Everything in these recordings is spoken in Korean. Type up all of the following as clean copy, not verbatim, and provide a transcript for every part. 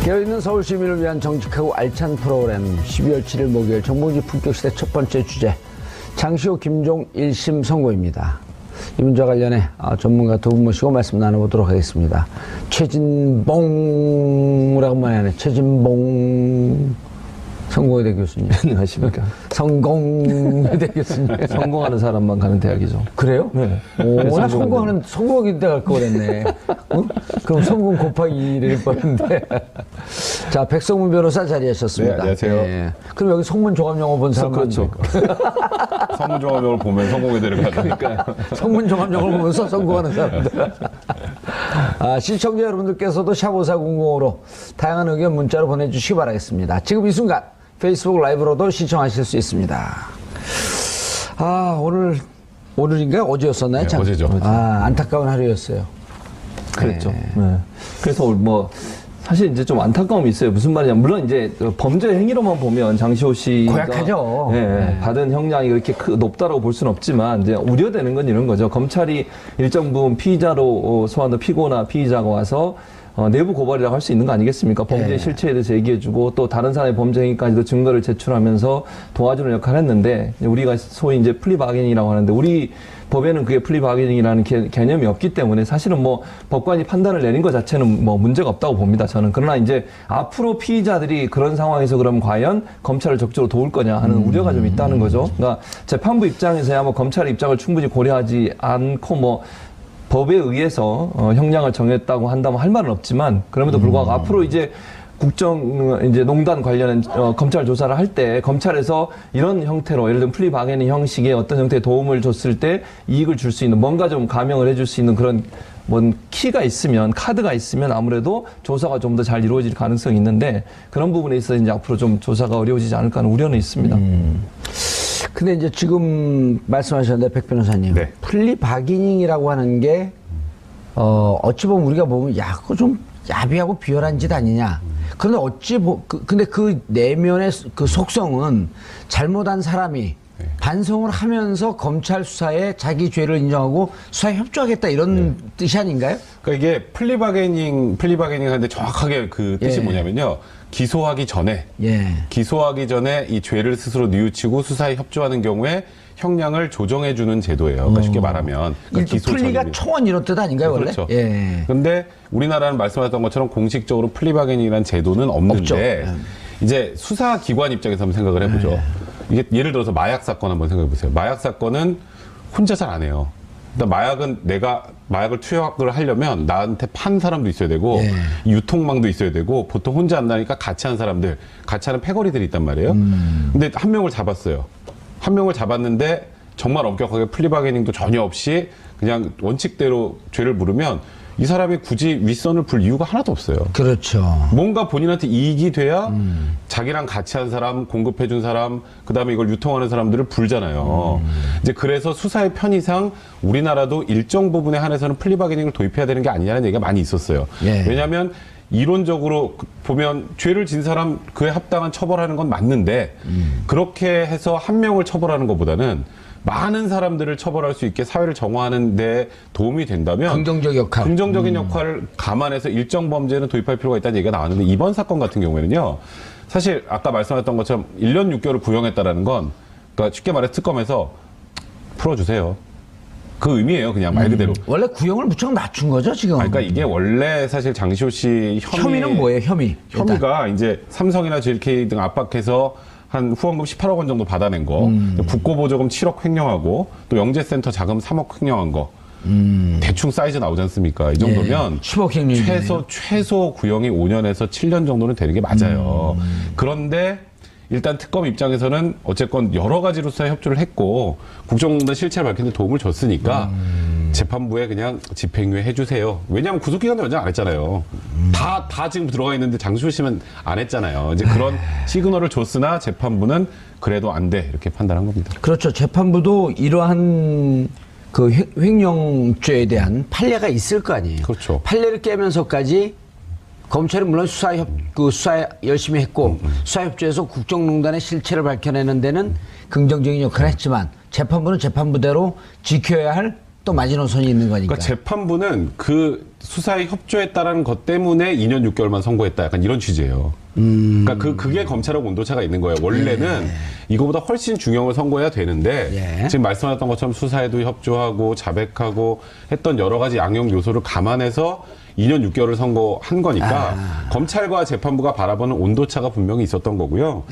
깨어있는 서울 시민을 위한 정직하고 알찬 프로그램 12월 7일 목요일 정봉지 품격시대 첫 번째 주제 장시호 김종 1심 선고입니다. 이 문제와 관련해 전문가 두 분 모시고 말씀 나눠보도록 하겠습니다. 최진봉 오랜만에 하네. 최진봉 성공회대 교수님. 안녕하십니까. 성공회대 교수님. 성공하는 사람만 가는 대학이죠. 그래요? 네. 오, 나 성공하기 때 갈 거 그랬네. 그럼 성공 곱하기 1일 뻔인데. 자, 백성문 변호사 자리하셨습니다. 네, 안녕하세요. 예. 그럼 여기 성문 종합영어 본 사람 그렇죠. 성문종합영어를 보면 성공회대를 가니까. 성문 종합영어를 보면서 성공하는 사람들. 시청자 여러분들께서도 샵5400으로 다양한 의견 문자로 보내주시기 바라겠습니다. 지금 이 순간 페이스북 라이브로도 시청하실 수 있습니다. 오늘인가요? 어제였었나요? 네, 어제죠. 안타까운 하루였어요. 그랬죠. 네. 그래서 사실 이제 좀 안타까움이 있어요. 무슨 말이냐면, 물론 이제 범죄 행위로만 보면 장시호 씨가 고약하죠. 네. 받은 형량이 그렇게 높다라고 볼 수는 없지만, 이제 우려되는 건 이런 거죠. 검찰이 일정 부분 피의자로 소환된 피고나 피의자가 와서 내부 고발이라고 할 수 있는 거 아니겠습니까? 범죄 실체에 대해서 얘기해주고 또 다른 사람의 범죄 행위까지도 증거를 제출하면서 도와주는 역할을 했는데, 우리가 소위 이제 플리바게닝이라고 하는데, 우리 법에는 그게 플리바게닝이라는 개념이 없기 때문에 사실은 법관이 판단을 내린 것 자체는 문제가 없다고 봅니다. 저는. 그러나 이제 앞으로 피의자들이 그런 상황에서 그럼 과연 검찰을 적극적으로 도울 거냐 하는 우려가 좀 있다는 거죠. 그러니까 재판부 입장에서야 검찰의 입장을 충분히 고려하지 않고 법에 의해서 형량을 정했다고 한다면 할 말은 없지만, 그럼에도 불구하고 앞으로 이제 농단 관련한 검찰 조사를 할 때 검찰에서 이런 형태로 예를 들면 플리바게닝 형식의 어떤 형태의 도움을 줬을 때 이익을 줄 수 있는 뭔가 좀 감형을 해줄 수 있는 그런 키가 있으면, 카드가 있으면 아무래도 조사가 좀 더 잘 이루어질 가능성이 있는데, 그런 부분에 있어서 이제 앞으로 좀 조사가 어려워지지 않을까 하는 우려는 있습니다. 근데 이제 지금 말씀하셨는데, 백 변호사님. 네. 플리바게닝이라고 하는 게, 어찌 보면 우리가 보면, 그거 좀 야비하고 비열한 짓 아니냐. 그런데 근데 그 내면의 그 속성은 잘못한 사람이 반성을 하면서 검찰 수사에 자기 죄를 인정하고 수사에 협조하겠다 이런 뜻이 아닌가요? 그러니까 이게 플리바게닝 하는데 정확하게 그 뜻이 뭐냐면요. 기소하기 전에 이 죄를 스스로 뉘우치고 수사에 협조하는 경우에 형량을 조정해주는 제도예요. 그러니까 쉽게 말하면. 그러니까 플리가 총원 이런 뜻 아닌가요, 원래? 그렇죠. 그런데 우리나라는 말씀하셨던 것처럼 공식적으로 플리바게닝이라는 제도는 없는데, 이제 수사기관 입장에서 한번 생각을 해보죠. 이게 예를 들어서 마약 사건 한번 생각해 보세요. 마약 사건은 혼자 잘 안 해요. 일단 마약은 내가 마약을 투약을 하려면 나한테 판 사람도 있어야 되고 유통망도 있어야 되고, 보통 혼자 안 나니까 같이 하는 사람들, 같이 하는 패거리들이 있단 말이에요. 근데 한 명을 잡았어요. 한 명을 잡았는데 정말 엄격하게 플리바게닝도 전혀 없이 그냥 원칙대로 죄를 물으면 이 사람이 굳이 윗선을 불 이유가 하나도 없어요. 그렇죠. 뭔가 본인한테 이익이 돼야 자기랑 같이 한 사람, 공급해준 사람, 그 다음에 이걸 유통하는 사람들을 불잖아요. 이제 그래서 수사의 편의상 우리나라도 일정 부분에 한해서는 플리바게닝을 도입해야 되는 게 아니냐는 얘기가 많이 있었어요. 왜냐하면 이론적으로 보면 죄를 진 사람 그에 합당한 처벌하는 건 맞는데, 그렇게 해서 한 명을 처벌하는 것보다는 많은 사람들을 처벌할 수 있게 사회를 정화하는 데 도움이 된다면 긍정적인 역할을 감안해서 일정 범죄는 도입할 필요가 있다는 얘기가 나왔는데, 이번 사건 같은 경우에는요, 사실 아까 말씀하셨던 것처럼 1년 6개월을 구형했다라는 건, 그러니까 쉽게 말해서 특검에서 풀어주세요. 그 의미예요, 그냥 말 그대로. 원래 구형을 무척 낮춘 거죠, 지금? 그러니까 이게 원래 사실 장시호 씨 혐의는 뭐예요, 혐의가 이제 삼성이나 JK 등 압박해서 한 후원금 18억 원 정도 받아낸 거, 국고보조금 7억 횡령하고, 또 영재센터 자금 3억 횡령한 거. 대충 사이즈 나오지 않습니까? 이 정도면 10억 횡령 최소 구형이 5년에서 7년 정도는 되는 게 맞아요. 그런데 일단 특검 입장에서는 어쨌건 여러 가지로 수사에 협조를 했고 국정농단 실체를 밝히는 데 도움을 줬으니까 재판부에 그냥 집행유예 해주세요. 왜냐하면 구속기간도 연장 안 했잖아요. 다 지금 들어가 있는데 장시호 씨는 안 했잖아요. 이제 그런 시그널을 줬으나 재판부는 그래도 안 돼, 이렇게 판단한 겁니다. 그렇죠. 재판부도 이러한 그 횡령죄에 대한 판례가 있을 거 아니에요. 그렇죠. 판례를 깨면서까지 검찰이 물론 수사 열심히 했고 수사협조에서 국정농단의 실체를 밝혀내는 데는 긍정적인 역할을 했지만, 재판부는 재판부대로 지켜야 할 또 마지노선이 있는 거니까. 그러니까 재판부는 그 수사에 협조했다라는 것 때문에 2년 6개월만 선고했다. 약간 이런 취지예요. 그러니까 그게 검찰하고 온도차가 있는 거예요. 원래는 이거보다 훨씬 중형을 선고해야 되는데 지금 말씀하셨던 것처럼 수사에도 협조하고 자백하고 했던 여러 가지 양형 요소를 감안해서 2년 6개월을 선고한 거니까 검찰과 재판부가 바라보는 온도차가 분명히 있었던 거고요.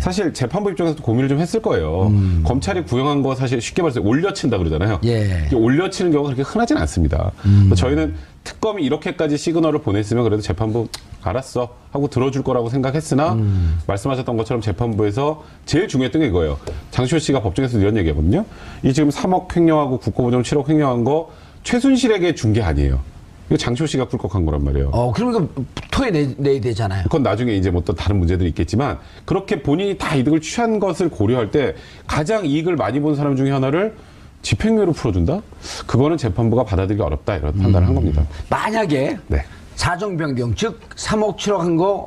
사실 재판부 입장에서도 고민을 좀 했을 거예요. 검찰이 구형한 거 사실 쉽게 말해서 올려친다 그러잖아요. 올려치는 경우가 그렇게 흔하진 않습니다. 저희는 특검이 이렇게까지 시그널을 보냈으면 그래도 재판부 알았어 하고 들어줄 거라고 생각했으나 말씀하셨던 것처럼 재판부에서 제일 중요했던 게 이거예요. 장시호 씨가 법정에서 이런 얘기하거든요. 이 지금 3억 횡령하고 국고보증 7억 횡령한 거 최순실에게 준 게 아니에요. 이거 장시호 씨가 꿀꺽한 거란 말이에요. 그러니까 토해 내야 되잖아요. 그건 나중에 이제 뭐 또 다른 문제들이 있겠지만 그렇게 본인이 다 이득을 취한 것을 고려할 때 가장 이익을 많이 본 사람 중에 하나를 집행유예로 풀어준다? 그거는 재판부가 받아들이기 어렵다 이런 판단을 한 겁니다. 만약에 네. 사정변경 즉 3억 7억 한 거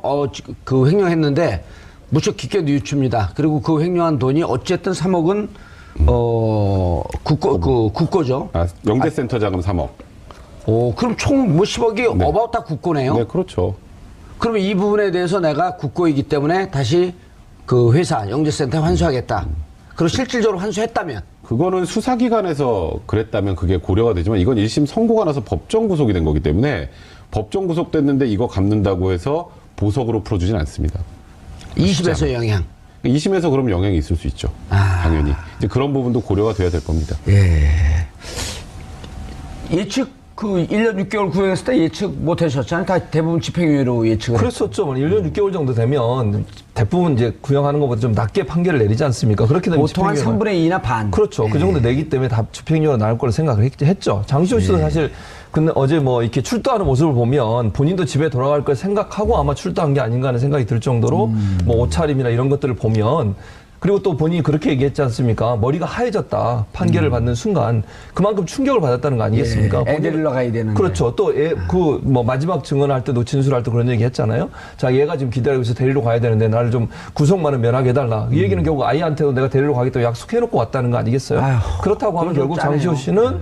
그 횡령했는데 무척 깊게 뉘우칩니다. 그리고 그 횡령한 돈이 어쨌든 3억은 국고죠. 영재센터 자금 3억. 그럼 총 뭐 10억이 어바웃 다 국고네요. 네, 그렇죠. 그러면 이 부분에 대해서 내가 국고이기 때문에 다시 그 회사 영재센터에 환수하겠다. 그리고 실질적으로 환수했다면? 그거는 수사기관에서 그랬다면 그게 고려가 되지만 이건 1심 선고가 나서 법정 구속이 된 거기 때문에 법정 구속됐는데 이거 갚는다고 해서 보석으로 풀어주진 않습니다. 20에서 영향. 2심에서 그럼 영향이 있을 수 있죠. 당연히. 이제 그런 부분도 고려가 돼야 될 겁니다. 예측 그 1년 6개월 구형했을 때 예측 못 하셨잖아요. 다 대부분 집행유예로 예측을. 그랬었죠. 1년 6개월 정도 되면 대부분 이제 구형하는 것보다 좀 낮게 판결을 내리지 않습니까? 그렇게 되면 보통 한 3분의 2나 반. 그렇죠. 그 정도 내기 때문에 다 집행유예가 나올 거라 생각을 했죠. 장시호 씨도 사실 근데 어제 뭐 이렇게 출두하는 모습을 보면 본인도 집에 돌아갈 걸 생각하고 아마 출두한 게 아닌가 하는 생각이 들 정도로 뭐 옷차림이나 이런 것들을 보면 그리고 또 본인이 그렇게 얘기했지 않습니까? 머리가 하얘졌다. 판결을 받는 순간 그만큼 충격을 받았다는 거 아니겠습니까? 애 데리러 가야 되는데. 그렇죠. 또 그 뭐 마지막 증언할 때도 진술할 때 그런 얘기 했잖아요. 자, 얘가 지금 기다리고 있어 데리러 가야 되는데 나를 좀 구속만은 면하게 해달라. 이 얘기는 결국 아이한테도 내가 데리러 가겠다고 약속해놓고 왔다는 거 아니겠어요? 그렇다고 하면 결국 장시호 씨는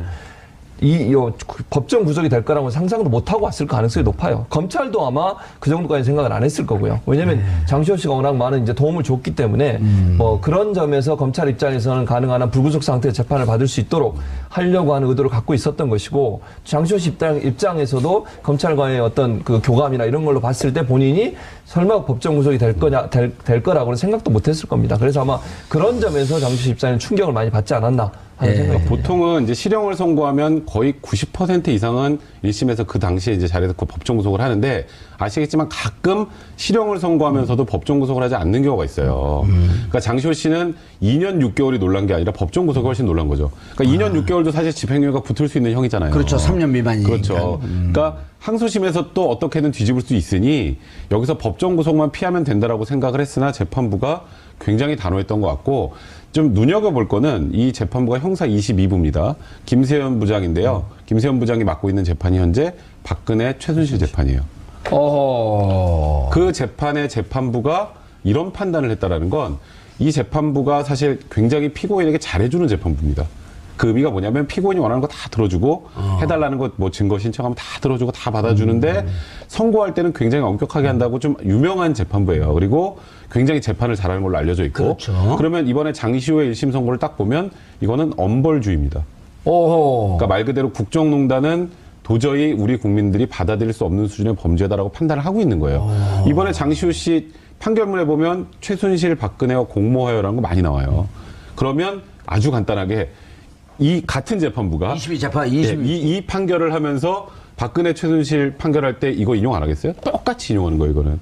법정 구속이 될 거라고 상상도 못하고 왔을 가능성이 높아요. 검찰도 아마 그 정도까지 생각을 안 했을 거고요. 왜냐면 장시호 씨가 워낙 많은 이제 도움을 줬기 때문에 뭐 그런 점에서 검찰 입장에서는 가능한 한 불구속 상태의 재판을 받을 수 있도록 하려고 하는 의도를 갖고 있었던 것이고 장시호 씨 입장에서도 검찰과의 어떤 그 교감이나 이런 걸로 봤을 때 본인이 설마 법정 구속이 될 거라고는 생각도 못 했을 겁니다. 그래서 아마 그런 점에서 장시호 씨 입장에는 충격을 많이 받지 않았나 하는 생각이 듭니다. 보통은 이제 실형을 선고하면 거의 90% 이상은 1심에서 그 당시에 이제 자리에서 그 법정 구속을 하는데 아시겠지만 가끔 실형을 선고하면서도 법정 구속을 하지 않는 경우가 있어요. 그러니까 장시호 씨는 2년 6개월이 놀란 게 아니라 법정 구속이 훨씬 놀란 거죠. 그러니까 2년 6개월도 사실 집행유예가 붙을 수 있는 형이잖아요. 그렇죠. 3년 미만이니까. 그렇죠. 그러니까 항소심에서 또 어떻게든 뒤집을 수 있으니 여기서 법정 구속만 피하면 된다라고 생각을 했으나 재판부가 굉장히 단호했던 것 같고 좀 눈여겨볼 거는 이 재판부가 형사 22부입니다. 김세현 부장인데요. 김세현 부장이 맡고 있는 재판이 현재 박근혜 최순실 재판이에요. 그 재판의 재판부가 이런 판단을 했다라는 건 이 재판부가 사실 굉장히 피고인에게 잘해주는 재판부입니다. 그 의미가 뭐냐면 피고인이 원하는 거 다 들어주고 해달라는 것 뭐 증거 신청하면 다 들어주고 다 받아주는데 선고할 때는 굉장히 엄격하게 한다고 좀 유명한 재판부예요. 그리고 굉장히 재판을 잘하는 걸로 알려져 있고 그렇죠. 그러면 이번에 장시호의 1심 선고를 딱 보면 이거는 엄벌주의입니다. 그러니까 말 그대로 국정농단은 도저히 우리 국민들이 받아들일 수 없는 수준의 범죄다라고 판단을 하고 있는 거예요. 이번에 장시호 씨 판결문에 보면 최순실, 박근혜와 공모하여라는 거 많이 나와요. 그러면 아주 간단하게 이 같은 재판부가 22 재판, 이 판결을 하면서 박근혜 최순실 판결할 때 이거 인용 안 하겠어요? 똑같이 인용하는 거예요, 이거는.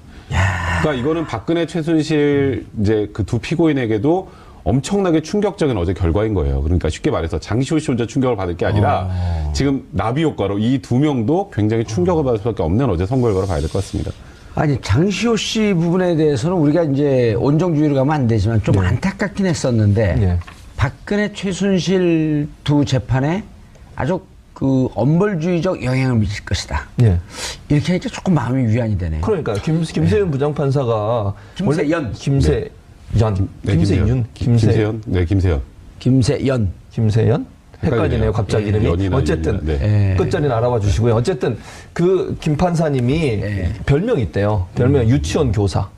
그러니까 이거는 박근혜 최순실 이제 그 두 피고인에게도 엄청나게 충격적인 어제 결과인 거예요. 그러니까 쉽게 말해서 장시호 씨 혼자 충격을 받을 게 아니라 지금 나비 효과로 이 두 명도 굉장히 충격을 받을 수밖에 없는 어제 선거 결과를 봐야 될 것 같습니다. 아니 장시호 씨 부분에 대해서는 우리가 이제 온정주의로 가면 안 되지만 좀 안타깝긴 했었는데 박근혜 최순실 두 재판에 아주 그 엄벌주의적 영향을 미칠 것이다. 이렇게 하니까 조금 마음이 위안이 되네요. 그러니까 김세윤 부장판사가 김세연. 김세연. 헷갈리네요. 갑자기 이름이. 연이나 어쨌든 연이나, 네. 끝자리는 알아봐 주시고요. 어쨌든 그 김 판사님이 별명이 있대요. 별명 유치원 교사.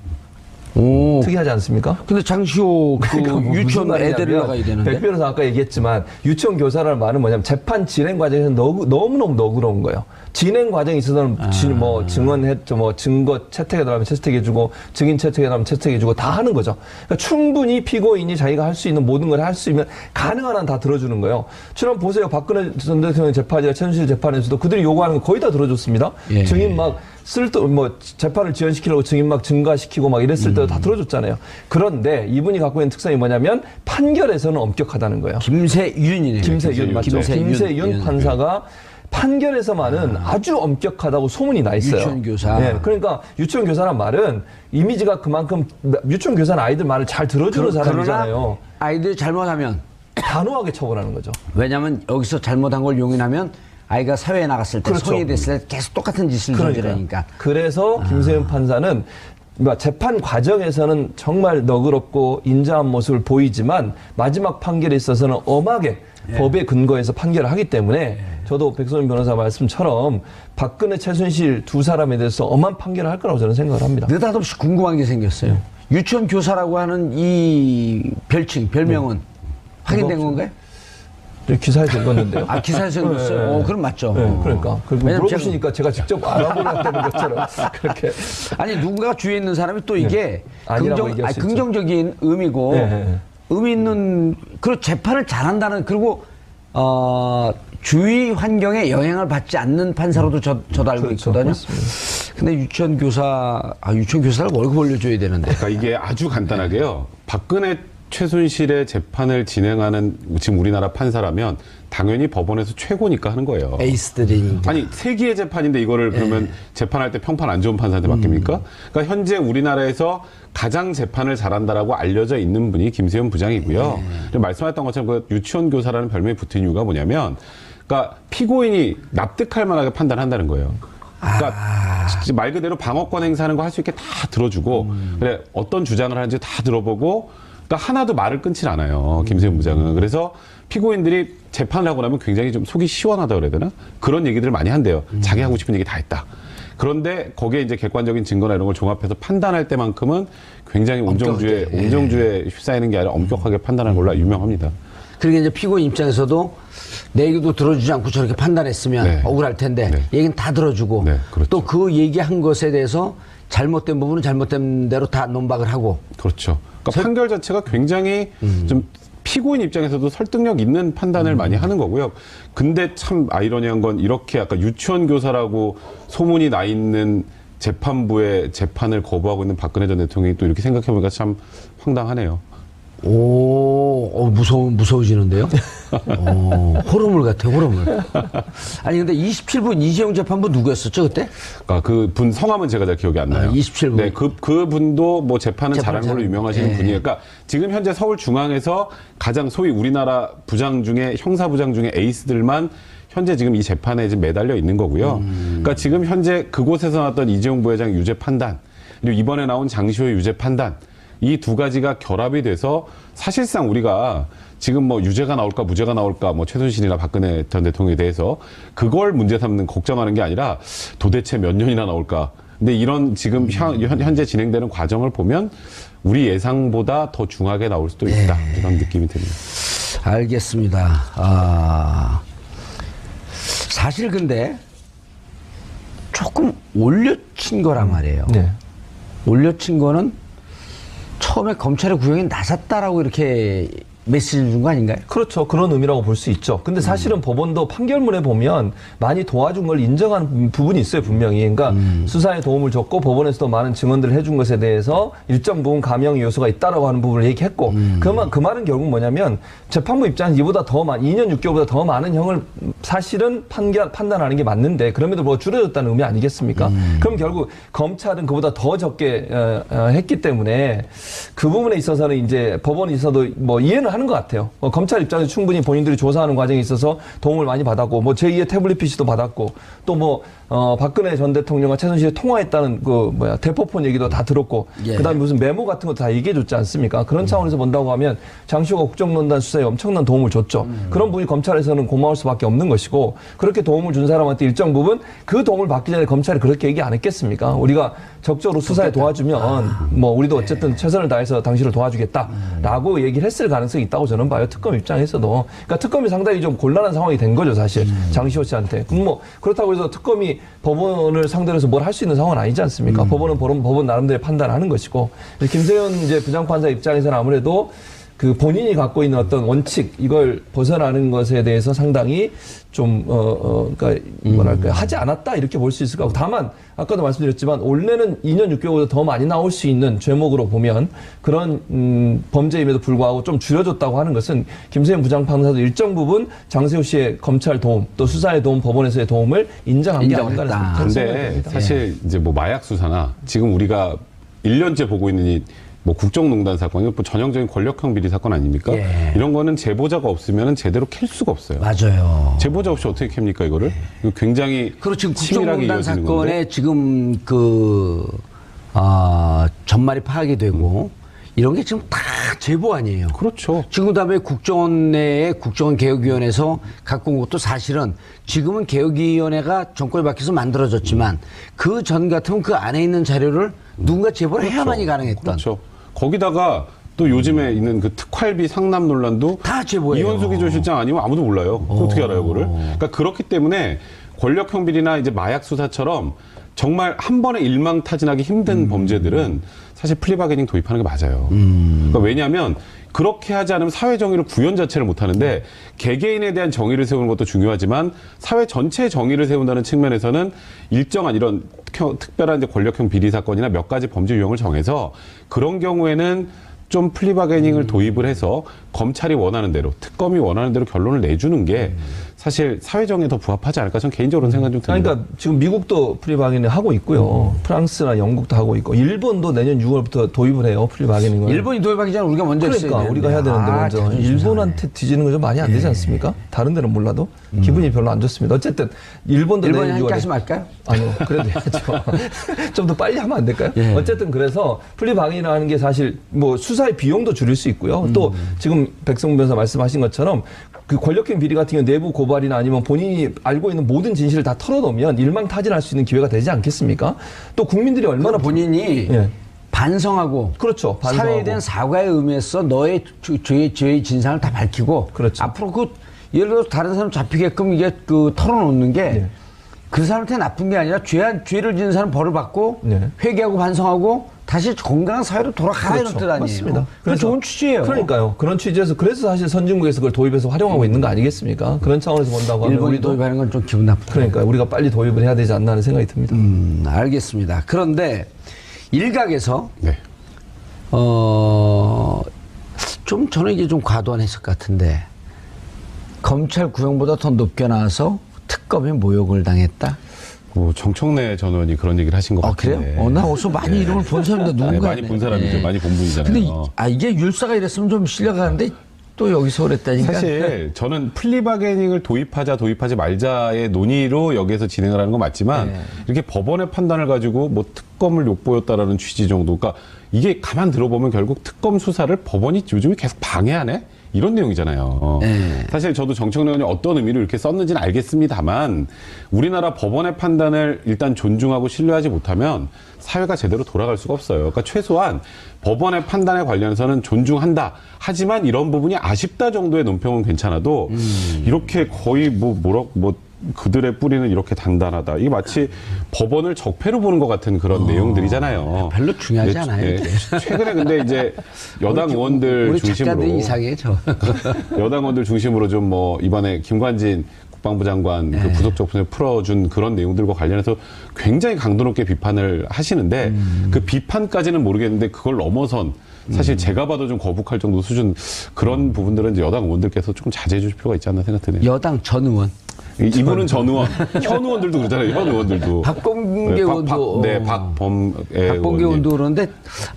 오. 특이하지 않습니까? 근데 장시호 그 유치원 애들을 나가야 되는데. 백 변호사 아까 얘기했지만 유치원 교사라는 말은 뭐냐면 재판 진행 과정에서 너무너무 너그러운 거예요. 진행 과정에 있어서는 뭐 증언했죠, 뭐 증거 채택해 달라면 채택해주고 증인 채택해 달라면 채택해주고 다 하는 거죠. 그러니까 충분히 피고인이 자기가 할 수 있는 모든 걸 할 수 있는 가능한 한 다 들어주는 거예요. 지금 보세요, 박근혜 전 대통령 재판이나 최순실 재판에서도 그들이 요구하는 거 거의 다 들어줬습니다. 예. 증인 막 재판을 지연시키려고 증인 막 증가시키고 막 이랬을 때도 다 들어줬잖아요. 그런데 이분이 갖고 있는 특성이 뭐냐면 판결에서는 엄격하다는 거예요. 김세윤이네요. 김세윤 맞죠? 김세윤 판사가 판결에서만은 아주 엄격하다고 소문이 나 있어요. 유치원 교사. 네, 그러니까 유치원 교사란 말은 이미지가 그만큼 유치원 교사는 아이들 말을 잘 들어주는 사람이잖아요. 그러나 아이들이 잘못하면 단호하게 처벌하는 거죠. 왜냐하면 여기서 잘못한 걸 용인하면 아이가 사회에 나갔을 때 그렇죠. 성인이 됐을 때 계속 똑같은 짓을 저지르니까. 그래서 김세윤 판사는 재판 과정에서는 정말 너그럽고 인자한 모습을 보이지만 마지막 판결에 있어서는 엄하게 법에 근거해서 판결을 하기 때문에 저도 백선민 변호사 말씀처럼 박근혜, 최순실 두 사람에 대해서 엄한 판결을 할 거라고 저는 생각을 합니다. 느닷없이 궁금한 게 생겼어요. 유치원 교사라고 하는 이 별명은 확인된 건가요? 기사에서 읽었는데요. 아, 기사에서 읽었어요? 그럼 맞죠. 그러니까. 물어보시니까 제가 직접 알아보려는 것처럼 그렇게. 아니, 누군가 주위에 있는 사람이 또 이게 아니라고 얘기할 수 있죠. 긍정적인 의미고, 의미 있는, 그리고 재판을 잘한다는, 그리고, 주위 환경에 영향을 받지 않는 판사로도 저도 알고 있거든요. 맞습니다. 근데 유치원 교사를 월급 올려줘야 되는데. 그러니까 이게 아주 간단하게요. 박근혜 최순실의 재판을 진행하는 지금 우리나라 판사라면 당연히 법원에서 최고니까 하는 거예요. 에이스들이니까. 아니, 세기의 재판인데 이거를 그러면 재판할 때 평판 안 좋은 판사한테 맡깁니까? 그러니까 현재 우리나라에서 가장 재판을 잘한다라고 알려져 있는 분이 김세윤 부장이고요. 말씀하셨던 것처럼 그 유치원 교사라는 별명이 붙은 이유가 뭐냐면, 그러니까 피고인이 납득할 만하게 판단한다는 거예요. 그러니까 말 그대로 방어권 행사하는 거 할 수 있게 다 들어주고, 그래 어떤 주장을 하는지 다 들어보고, 그러니까 하나도 말을 끊질 않아요. 김세윤 부장은. 그래서 피고인들이 재판을 하고 나면 굉장히 좀 속이 시원하다 그래야 되나? 그런 얘기들을 많이 한대요. 자기 하고 싶은 얘기 다 했다. 그런데 거기에 이제 객관적인 증거나 이런 걸 종합해서 판단할 때만큼은 굉장히 온정주에 휩싸이는 게 아니라 엄격하게 판단하는 걸로 유명합니다. 그러게 이제 피고인 입장에서도 내 얘기도 들어주지 않고 저렇게 판단했으면 억울할 텐데 얘기는 다 들어주고 그렇죠. 또 그 얘기한 것에 대해서 잘못된 부분은 잘못된 대로 다 논박을 하고. 그렇죠. 그러니까 판결 자체가 굉장히 좀 피고인 입장에서도 설득력 있는 판단을 많이 하는 거고요. 근데 참 아이러니한 건 이렇게 아까 유치원 교사라고 소문이 나 있는 재판부의 재판을 거부하고 있는 박근혜 전 대통령이 또 이렇게 생각해보니까 참 황당하네요. 무서워지는데요? 호러물 같아, 호러물. 아니, 근데 27분 이재용 재판부 누구였었죠, 그때? 그러니까 그 분 성함은 제가 잘 기억이 안 나요. 27분. 네, 그 분도 뭐 재판을 잘한 걸로 유명하시는 분이에요. 그러니까 지금 현재 서울중앙에서 가장 소위 우리나라 부장 중에 형사부장 중에 에이스들만 현재 지금 이 재판에 지금 매달려 있는 거고요. 그러니까 지금 현재 그곳에서 나왔던 이재용 부회장 유죄 판단, 그리고 이번에 나온 장시호의 유죄 판단, 이 두 가지가 결합이 돼서 사실상 우리가 지금 뭐 유죄가 나올까 무죄가 나올까 뭐 최순실이나 박근혜 전 대통령에 대해서 그걸 문제 삼는 걱정하는 게 아니라 도대체 몇 년이나 나올까. 근데 이런 지금 현재 진행되는 과정을 보면 우리 예상보다 더 중하게 나올 수도 있다. 이런 느낌이 듭니다. 알겠습니다. 사실 근데 조금 올려친 거란 말이에요. 올려친 거는 처음에 검찰의 구형에 나섰다라고 이렇게 메시지를 준 거 아닌가요? 그렇죠. 그런 의미라고 볼 수 있죠. 근데 사실은 법원도 판결문에 보면 많이 도와준 걸 인정한 부분이 있어요, 분명히. 그러니까 수사에 도움을 줬고 법원에서도 많은 증언들을 해준 것에 대해서 일정 부분 감형 요소가 있다라고 하는 부분을 얘기했고 그 말은 결국 뭐냐면 재판부 입장에서 이보다 더 2년 6개월보다 더 많은 형을 사실은 판단하는 게 맞는데 그럼에도 불구하고 줄여줬다는 의미 아니겠습니까? 그럼 결국 검찰은 그보다 더 적게 했기 때문에 그 부분에 있어서는 이제 법원에 있어도 뭐 이해는 하는 것 같아요. 검찰 입장에서 충분히 본인들이 조사하는 과정에 있어서 도움을 많이 받았고, 뭐 제2의 태블릿 PC도 받았고, 또 뭐 박근혜 전 대통령과 최순실이 통화했다는 대포폰 얘기도 다 들었고, 예. 그다음에 무슨 메모 같은 것도 다 얘기해줬지 않습니까? 그런 차원에서 본다고 하면 장시호가 국정농단 수사에 엄청난 도움을 줬죠. 그런 분이 검찰에서는 고마울 수밖에 없는 것이고, 그렇게 도움을 준 사람한테 일정 부분 그 도움을 받기 전에 검찰이 그렇게 얘기 안 했겠습니까? 우리가 적극적으로 수사에 도와주면 뭐 우리도 어쨌든 최선을 다해서 당신을 도와주겠다라고 얘기를 했을 가능성이 있다고 저는 봐요. 특검 입장에서도. 그러니까 특검이 상당히 좀 곤란한 상황이 된 거죠, 사실. 장시호 씨한테. 그럼 뭐 그렇다고 해서 특검이 법원을 상대로 해서 뭘 할 수 있는 상황은 아니지 않습니까? 법원은 법원 나름대로 판단하는 것이고. 김세현 이제 부장판사 입장에서는 아무래도 그 본인이 갖고 있는 어떤 원칙 이걸 벗어나는 것에 대해서 상당히 좀 그러니까 뭐랄까요, 하지 않았다 이렇게 볼 수 있을 것 같고, 다만 아까도 말씀드렸지만 원래는 2년 6개월보다 더 많이 나올 수 있는 죄목으로 보면 그런 범죄임에도 불구하고 좀 줄여줬다고 하는 것은 김세현 부장판사도 일정 부분 장세호 씨의 검찰 도움 또 수사의 도움, 법원에서의 도움을 인정한 게 아닌가 인정했다. 하는 근데 생각입니다. 사실 이제 뭐 마약 수사나 지금 우리가 1년째 보고 있는 이 뭐 국정농단 사건, 이거 뭐 전형적인 권력형 비리 사건 아닙니까? 예. 이런 거는 제보자가 없으면 제대로 캘 수가 없어요. 맞아요. 제보자 없이 어떻게 캡니까 이거를? 이거 굉장히 그리고 지금 치밀하게 국정농단 이어지는 사건에 건데. 지금 전말이 파악이 되고 이런 게 지금 다 제보 아니에요. 그렇죠. 지금 그다음에 국정원 내에 국정원개혁위원회에서 갖고 온 것도 사실은 지금은 개혁위원회가 정권이 바뀌어서 만들어졌지만 그 전 같으면 그 안에 있는 자료를 누군가 제보를 해야만이 가능했던. 그렇죠. 거기다가 또 요즘에 있는 그 특활비 상납 논란도 다 제보예요. 이원수 기조실장 아니면 아무도 몰라요. 어떻게 알아요, 그거를? 그러니까 그렇기 때문에 권력형 비리나 이제 마약 수사처럼 정말 한 번에 일망타진하기 힘든 범죄들은 사실 플리바게닝 도입하는 게 맞아요. 그러니까 왜냐하면 그렇게 하지 않으면 사회 정의를 구현 자체를 못 하는데 개개인에 대한 정의를 세우는 것도 중요하지만 사회 전체의 정의를 세운다는 측면에서는 일정한 이런 특별한 이제 권력형 비리 사건이나 몇 가지 범죄 유형을 정해서 그런 경우에는 좀 플리바게닝을 도입을 해서 검찰이 원하는 대로, 특검이 원하는 대로 결론을 내주는 게 사실 사회정의에 더 부합하지 않을까 저는 개인적으로 생각이 좀 듭니다. 그러니까 지금 미국도 플리바게닝 하고 있고요. 프랑스나 영국도 하고 있고, 일본도 내년 6월부터 도입을 해요, 플리바게닝을. 일본이 도입하기 전에 우리가 먼저 그러니까 했어야 우리가 해야 되는데 먼저 참 일본한테 뒤지는 거 좀 많이 안 되지 않습니까? 다른 데는 몰라도 기분이 별로 안 좋습니다. 어쨌든 일본도 일본이 내년 함께 6월에 하지 말까요? 아니요, 그래도 해야죠. 좀 더 빨리 하면 안 될까요? 예. 어쨌든 그래서 플리바게닝이라는 게 사실 뭐 수사의 비용도 줄일 수 있고요. 또 지금 백성문 변호사 말씀하신 것처럼 그 권력형 비리 같은 경우 내부 고발이나 아니면 본인이 알고 있는 모든 진실을 다 털어놓으면 일망타진할 수 있는 기회가 되지 않겠습니까? 또 국민들이 얼마나 본인이 예. 반성하고 그렇죠. 반성하고. 사회에 대한 사과의 의미에서 너의 죄의 진상을 다 밝히고 그렇죠. 앞으로 그 예를 들어서 다른 사람 잡히게끔 이게 그 털어놓는 게 그 사람한테 나쁜 게 아니라 죄를 지은 사람 벌을 받고 네. 회개하고 반성하고 다시 건강한 사회로 돌아가야 이런 뜻 아니에요. 맞습니다. 그건 좋은 취지예요. 그러니까요. 그런 취지에서 그래서 사실 선진국에서 그걸 도입해서 활용하고 있는 거 아니겠습니까? 그런 차원에서 본다고 하면 일본이 우리도 도입하는 건 좀 기분 나쁘다. 그러니까 우리가 빨리 도입을 해야 되지 않나 하는 생각이 듭니다. 알겠습니다. 그런데 일각에서 네. 좀 저는 이게 좀 과도한 해석 같은데 검찰 구형보다 더 높게 나와서 특검에 모욕을 당했다. 뭐 정청래 전 의원이 그런 얘기를 하신 것 같은데. 그래요? 나 어디서 많이 이름을 본 사람인데 네, 누군가 많이 본 사람이죠. 많이 본 분이잖아요. 근데 이게 율사가 이랬으면 좀 실려가는데 또 여기서 그랬다니까. 사실 저는 플리바게닝을 도입하지 말자의 논의로 여기에서 진행을 하는 건 맞지만 이렇게 법원의 판단을 가지고 뭐 특검을 욕보였다라는 취지 정도. 그러니까 이게 가만 들어보면 결국 특검 수사를 법원이 요즘에 계속 방해하네? 이런 내용이잖아요. 사실 저도 정청래 의원이 어떤 의미로 이렇게 썼는지는 알겠습니다만 우리나라 법원의 판단을 일단 존중하고 신뢰하지 못하면 사회가 제대로 돌아갈 수가 없어요. 그러니까 최소한 법원의 판단에 관련해서는 존중한다. 하지만 이런 부분이 아쉽다 정도의 논평은 괜찮아도 이렇게 거의 그들의 뿌리는 이렇게 단단하다. 이게 마치 법원을 적폐로 보는 것 같은 그런 내용들이잖아요. 별로 중요하지 않아요. 최근에 근데 이제 여당 의원들 우리 중심으로 작가들이 이상해 저. 여당 의원들 중심으로 좀 뭐 이번에 김관진 국방부 장관 그 부속적 분을 풀어준 그런 내용들과 관련해서 굉장히 강도 높게 비판을 하시는데 그 비판까지는 모르겠는데 그걸 넘어선 사실 제가 봐도 좀 거북할 정도 수준 그런 부분들은 이제 여당 의원들께서 조금 자제해 주실 필요가 있지 않나 생각 드네요. 여당 전 의원. 이분은 전 의원, 현 의원들도 그러잖아요. 현 의원들도. 박범계 의원도. 박범계 의원도 그러는데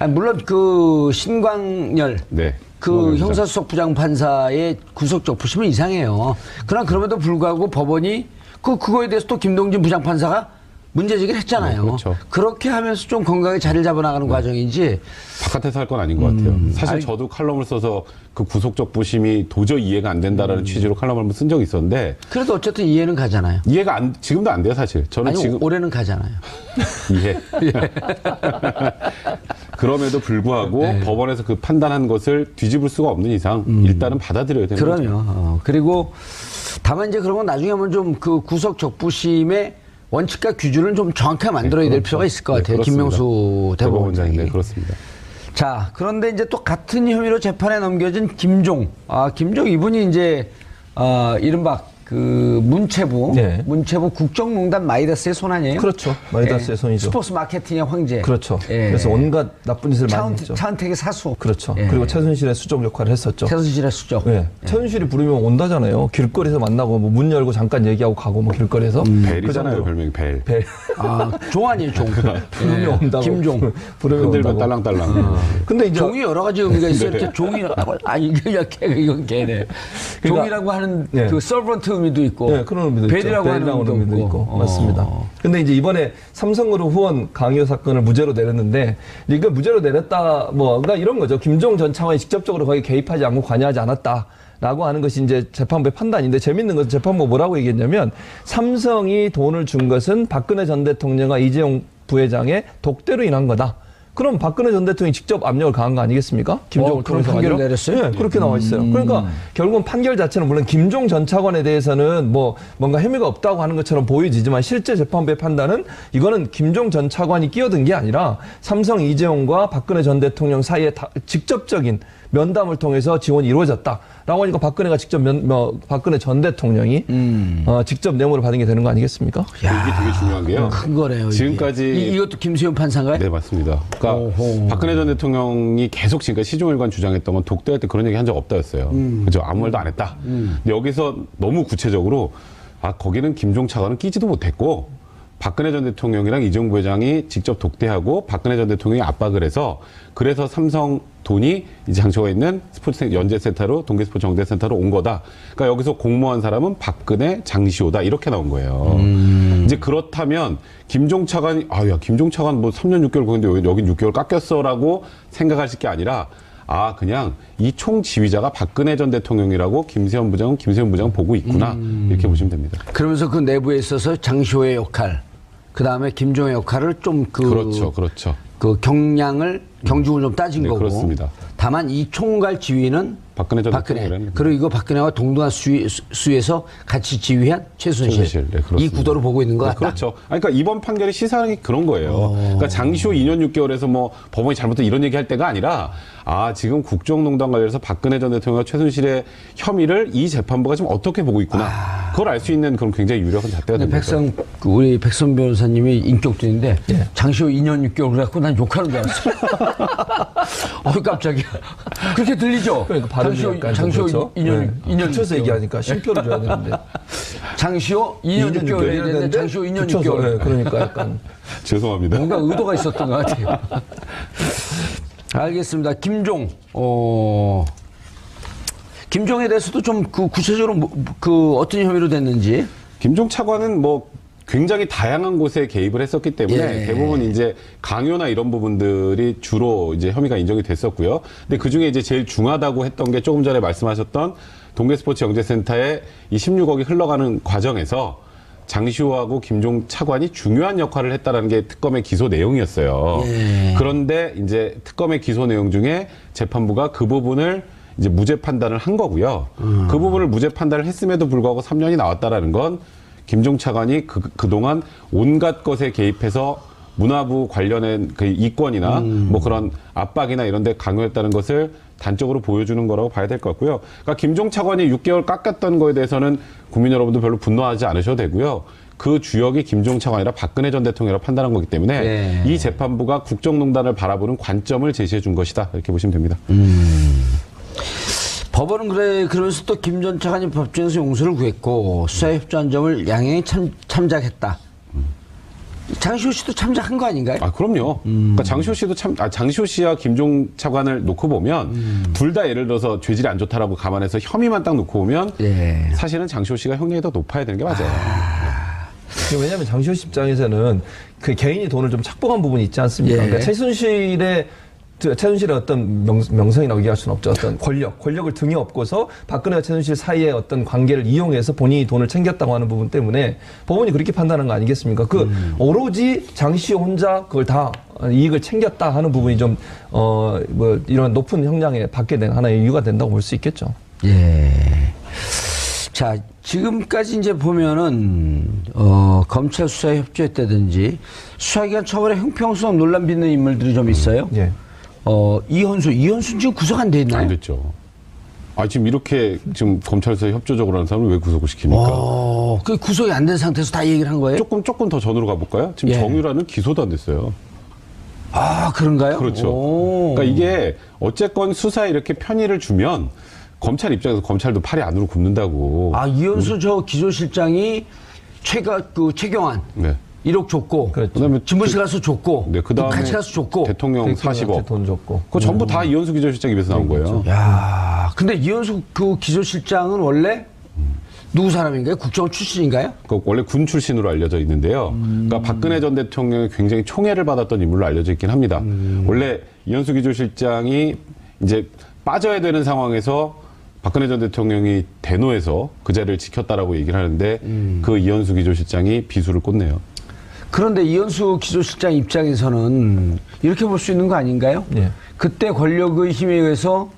물론 그 신광열. 네. 그 형사수석 부장판사의 구속적 부심은 이상해요. 그러나 그럼에도 불구하고 법원이 그거에 대해서 또 김동진 부장판사가 문제제기를 했잖아요. 그렇죠. 그렇게 하면서 좀 건강하게 자리를 잡아나가는 과정인지. 바깥에서 할 건 아닌 것 같아요. 사실 저도 칼럼을 써서 그 구속적 부심이 도저히 이해가 안 된다라는 취지로 칼럼을 한번 쓴 적이 있었는데 그래도 어쨌든 이해는 가잖아요. 지금도 안 돼요, 사실. 저는 아니, 지금 올해는 가잖아요. 이해. 그럼에도 불구하고 법원에서 그 판단한 것을 뒤집을 수가 없는 이상 일단은 받아들여야 되는 거죠. 그럼요. 그리고 다만 이제 그런 건 나중에 한번 좀 그 구속 적부심의 원칙과 기준을 좀 정확하게 만들어야 될 필요가 있을 것 같아요. 그렇습니다. 김명수 대법원장이. 네, 그렇습니다. 자, 그런데 이제 또 같은 혐의로 재판에 넘겨진 김종. 김종 이분이 이제, 이른바 그 문체부, 네. 문체부 국정농단 마이다스의 손 아니에요? 그렇죠. 마이다스의 손이죠. 스포츠 마케팅의 황제. 그렇죠. 예. 그래서 온갖 나쁜 짓을 많이 했죠. 차은택의 사수. 그렇죠. 예. 그리고 최순실의 수적 역할을 했었죠. 최순실의 수적. 네. 최순실이 부르면 온다잖아요. 길거리에서 만나고 뭐 문 열고 잠깐 얘기하고 가고 뭐 길거리에서. 벨이잖아요, 별명이 벨. 벨. 종 아니에요, 종. 부르면 온다고. 김종. 부르면 흔들면 온다고. 딸랑딸랑. 근데 이제 종이 여러 가지 의미가 있어요. 이렇게 종이라고, 이건 걔네. 종이라고 하는 네. 그 서번트 의미도 있고. 네, 그런 의미도 벨이라고 있죠. 하는 벨이라고 하는 의미도 있고. 어. 맞습니다. 근데 이제 이번에 삼성그룹 후원 강요 사건을 무죄로 내렸는데, 이거 무죄로 내렸다, 그러니까 이런 거죠. 김종 전 차관이 직접적으로 거기 개입하지 않고 관여하지 않았다. 라고 하는 것이 이제 재판부의 판단인데, 재밌는 것은 재판부가 뭐라고 얘기했냐면, 삼성이 돈을 준 것은 박근혜 전 대통령과 이재용 부회장의 독대로 인한 거다. 그럼 박근혜 전 대통령이 직접 압력을 가한 거 아니겠습니까? 김종을 그런 통해서 판결을 가지고? 내렸어요? 네, 그렇게 나와 있어요. 그러니까 결국은 판결 자체는 물론 김종 전 차관에 대해서는 뭔가 혐의가 없다고 하는 것처럼 보여지지만 실제 재판부의 판단은 이거는 김종 전 차관이 끼어든 게 아니라 삼성 이재용과 박근혜 전 대통령 사이에 직접적인 면담을 통해서 지원이 이루어졌다라고 하니까 박근혜가 직접 박근혜 전 대통령이 직접 뇌물을 받은 게 되는 거 아니겠습니까? 이게 되게 중요한 게요. 큰 거네요. 지금까지 이것도 김수현 판사인가요? 네, 맞습니다. 그러니까 박근혜 전 대통령이 계속 지금까지 시종일관 주장했던 건 독대할 때 그런 얘기 한 적 없다였어요. 그죠? 아무 말도 안 했다. 근데 여기서 너무 구체적으로 거기는 김종 차관은 끼지도 못했고 박근혜 전 대통령이랑 이재용 부회장이 직접 독대하고 박근혜 전 대통령이 압박을 해서 그래서 삼성 돈이 이제 장소가 있는 스포츠 연재센터로 동계스포츠 연재센터로 온 거다. 그러니까 여기서 공모한 사람은 박근혜, 장시호다 이렇게 나온 거예요. 이제 그렇다면 김종 차관이 김종 차관 뭐 3년 6개월 거는데 여긴 6개월 깎였어라고 생각하실 게 아니라 그냥 이 총 지휘자가 박근혜 전 대통령이라고 김세현 부장은 보고 있구나 이렇게 보시면 됩니다. 그러면서 그 내부에 있어서 장시호의 역할, 그 다음에 김종의 역할을 좀 그렇죠. 그 경중을 좀 따진 네, 거고. 그렇습니다. 다만 이 총괄 지휘는 박근혜 전 대통령이라는 그리고 이거 박근혜와 동등한 수에서 같이 지휘한 최순실. 네, 이 구도로 보고 있는 것 네, 같다. 그렇죠. 그러니까 이번 판결의 시사하는 게 그런 거예요. 그러니까 장시호 2년 6개월에서 뭐 법원이 잘못했다 이런 얘기할 때가 아니라 지금 국정농단 관련해서 박근혜 전 대통령과 최순실의 혐의를 이 재판부가 지금 어떻게 보고 있구나. 그걸 알 수 있는 그런 굉장히 유력한 잣대가 됩니다. 우리 백선 변호사님이 인격적인데 장시호 2년 6개월 그래갖고 난 욕하는 줄 알았어. 깜짝이야. 그렇게 들리죠? 그러니까 발음이 장시호 그렇죠? 2년 붙여서 6개월. 얘기하니까 쉼표를 줘야 되는데. 장시호 2년 6개월 해야 되는데 장시호 2년 6개월. 네, 그러니까 약간 죄송합니다. 뭔가 의도가 있었던 것 같아요. 알겠습니다. 김종. 김종에 대해서도 좀 구체적으로 어떤 혐의로 됐는지. 김종 차관은 뭐 굉장히 다양한 곳에 개입을 했었기 때문에 대부분 이제 강요나 이런 부분들이 주로 이제 혐의가 인정이 됐었고요. 근데 그 중에 이제 제일 중하다고 했던 게 조금 전에 말씀하셨던 동계스포츠 영재센터에 이 16억이 흘러가는 과정에서 장시호하고 김종 차관이 중요한 역할을 했다라는 게 특검의 기소 내용이었어요. 그런데 이제 특검의 기소 내용 중에 재판부가 그 부분을 이제 무죄 판단을 한 거고요. 그 부분을 무죄 판단을 했음에도 불구하고 3년이 나왔다라는 건 김종 차관이 그동안 온갖 것에 개입해서 문화부 관련된 그 이권이나 뭐 그런 압박이나 이런 데 강요했다는 것을 단적으로 보여주는 거라고 봐야 될 것 같고요. 그러니까 김종 차관이 6개월 깎였던 거에 대해서는 국민 여러분도 별로 분노하지 않으셔도 되고요. 그 주역이 김종 차관이라 박근혜 전 대통령이라고 판단한 거기 때문에 이 재판부가 국정농단을 바라보는 관점을 제시해 준 것이다. 이렇게 보시면 됩니다. 법원은 그러면서 또 김 전 차관이 법정에서 용서를 구했고 수사에 협조한 점을 양형이 참작했다. 장시호 씨도 참작한 거 아닌가요? 아, 그럼요. 그러니까 장시호 씨도 장시호 씨와 김종 차관을 놓고 보면 둘 다 예를 들어서 죄질이 안 좋다라고 감안해서 혐의만 딱 놓고 보면 예. 사실은 장시호 씨가 형량이 더 높아야 되는 게 맞아요. 왜냐하면 장시호 씨 입장에서는 그 개인이 돈을 좀 착복한 부분이 있지 않습니까? 예. 그러니까 최순실의 어떤 명성이라고 얘기할 수는 없죠. 어떤 권력을 등에 업고서 박근혜와 최순실 사이의 어떤 관계를 이용해서 본인이 돈을 챙겼다고 하는 부분 때문에 법원이 그렇게 판단한 거 아니겠습니까? 그 오로지 장시호 혼자 그걸 다 이익을 챙겼다 하는 부분이 좀 뭐 이런 높은 형량에 받게 된 하나의 이유가 된다고 볼 수 있겠죠. 예. 자, 지금까지 이제 보면은, 검찰 수사에 협조했다든지, 수사기관 처벌에 형평성 논란 빚는 인물들이 좀 있어요. 예. 이현수는 지금 구속 안 돼 있나요? 안 됐죠. 아, 지금 이렇게 지금 검찰에서 협조적으로 하는 사람을 왜 구속을 시킵니까? 그 구속이 안 된 상태에서 다 얘기를 한 거예요? 조금 더 전으로 가볼까요? 지금 예. 정유라는 기소도 안 됐어요. 아, 그런가요? 그렇죠. 오. 그러니까 이게 어쨌건 수사에 이렇게 편의를 주면 검찰 입장에서 검찰도 팔이 안으로 굽는다고. 아, 이현수 저 기조실장이 최경환. 네. 1억 줬고. 그렇죠. 그다음에 집무실 가서 줬고. 네, 그다음에 같이 가서 줬고. 대통령 40억. 돈 줬고. 그거 전부 다 이현수 기조실장 입에서 나온 거예요. 야, 근데 이현수 그 기조실장은 원래 누구 사람인가요? 국정원 출신인가요? 그 원래 군 출신으로 알려져 있는데요. 그러니까 박근혜 전 대통령이 굉장히 총애를 받았던 인물로 알려져 있긴 합니다. 원래 이현수 기조실장이 이제 빠져야 되는 상황에서 박근혜 전 대통령이 대노해서 그 자리를 지켰다라고 얘기를 하는데 그 이현수 기조실장이 비수를 꽂네요. 그런데 이현수 기조실장 입장에서는 이렇게 볼 수 있는 거 아닌가요? 예. 그때 권력의 힘에 의해서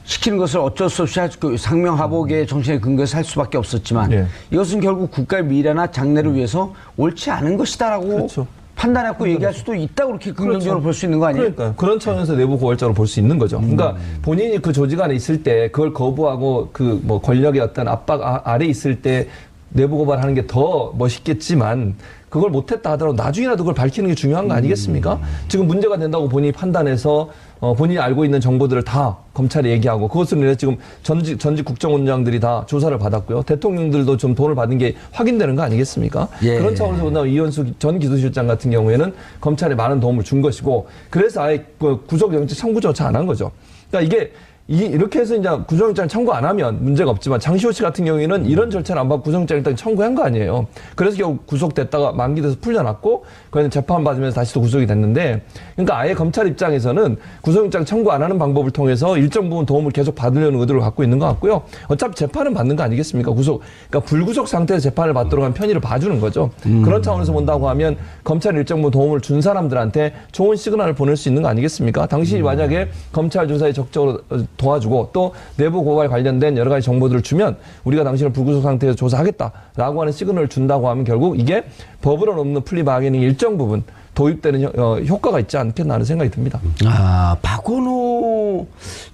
시키는 것을 어쩔 수 없이 상명하복의 정신에 근거해서 할 수밖에 없었지만 예. 이것은 결국 국가의 미래나 장래를 위해서 옳지 않은 것이다라고 그렇죠. 판단하고 얘기할 수도 있다고 그렇게 긍정적으로 볼 수 있는 거 아니에요? 그러니까 그런 차원에서 내부 고발자로 볼 수 있는 거죠. 그러니까 본인이 그 조직 안에 있을 때 그걸 거부하고 그 뭐 권력의 어떤 압박 아래 있을 때 내부 고발하는 게 더 멋있겠지만 그걸 못했다 하더라도 나중이라도 그걸 밝히는 게 중요한 거 아니겠습니까? 지금 문제가 된다고 본인이 판단해서 본인이 알고 있는 정보들을 다 검찰에 얘기하고 그것을 인해 지금 전직 국정원장들이 다 조사를 받았고요. 대통령들도 좀 돈을 받은 게 확인되는 거 아니겠습니까? 예. 그런 차원에서 본다면 이현수 전 기조실장 같은 경우에는 검찰에 많은 도움을 준 것이고 그래서 아예 구속영장 청구조차 안 한 거죠. 그러니까 이렇게 해서 이제 구속영장 청구 안 하면 문제가 없지만 장시호 씨 같은 경우에는 이런 절차를 안 받고 구속영장 일단 청구한 거 아니에요. 그래서 결국 구속됐다가 만기돼서 풀려났고 그래서 재판 받으면서 다시 또 구속이 됐는데 그러니까 아예 검찰 입장에서는 구속영장 청구 안 하는 방법을 통해서 일정 부분 도움을 계속 받으려는 의도를 갖고 있는 것 같고요. 어차피 재판은 받는 거 아니겠습니까? 그러니까 불구속 상태에서 재판을 받도록 한 편의를 봐주는 거죠. 그런 차원에서 본다고 하면 검찰 일정 부분 도움을 준 사람들한테 좋은 시그널을 보낼 수 있는 거 아니겠습니까? 당신이 만약에 검찰 조사에 적극적으로 도와주고 또 내부 고발 관련된 여러 가지 정보들을 주면 우리가 당신을 불구속 상태에서 조사하겠다라고 하는 시그널을 준다고 하면 결국 이게 법으로 없는 플리 바게닝 일정 부분 도입되는 효과가 있지 않겠나 하는 생각이 듭니다. 아, 박원호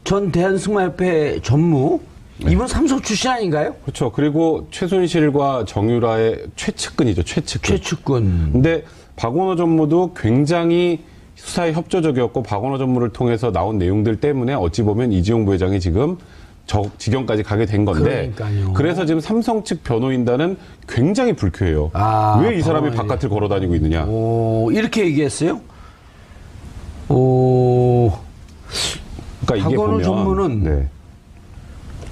전 대한승마협회 전무 이분 삼성 출신 아닌가요? 그렇죠. 그리고 최순실과 정유라의 최측근이죠. 최측근. 근데 박원호 전무도 굉장히 수사에 협조적이었고 박원호 전무를 통해서 나온 내용들 때문에 어찌 보면 이재용 부회장이 지금 저 지경까지 가게 된 건데 그러니까요. 그래서 지금 삼성 측 변호인단은 굉장히 불쾌해요. 아, 왜 이 사람이 박원호에 바깥을 걸어 다니고 있느냐. 이렇게 얘기했어요? 그러니까 이게 박원호 보면 전무는 네.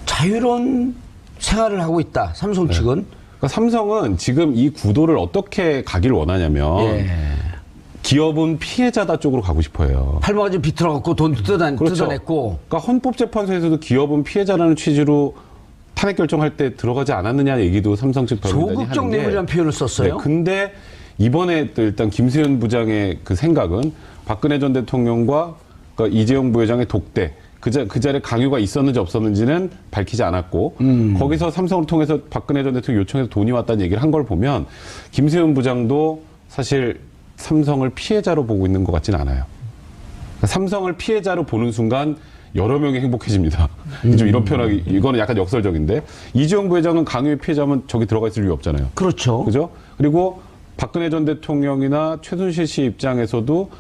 자유로운 생활을 하고 있다. 삼성 측은. 그러니까 삼성은 지금 이 구도를 어떻게 가길 원하냐면 예. 기업은 피해자다 쪽으로 가고 싶어요. 팔바가지 비틀어갖고 돈 뜯어냈고. 그러니까 헌법재판소에서도 기업은 피해자라는 취지로 탄핵 결정할 때 들어가지 않았느냐 얘기도 삼성 측 변호인단이 조국적 하는 게 뇌물이라는 표현을 썼어요. 네, 근데 이번에 또 일단 김수현 부장의 그 생각은 박근혜 전 대통령과 그러니까 이재용 부회장의 독대 그 자리에 강요가 있었는지 없었는지는 밝히지 않았고 거기서 삼성을 통해서 박근혜 전 대통령 요청해서 돈이 왔다는 얘기를 한 걸 보면 김수현 부장도 사실 삼성을 피해자로 보고 있는 것 같지는 않아요. 그러니까 삼성을 피해자로 보는 순간 여러 명이 행복해집니다. 좀 이런 표현하기 이거는 약간 역설적인데 이재용 부회장은 강요의 피해자면 저기 들어가 있을 이유 없잖아요. 그렇죠. 그죠? 그리고 박근혜 전 대통령이나 최순실 씨 입장에서도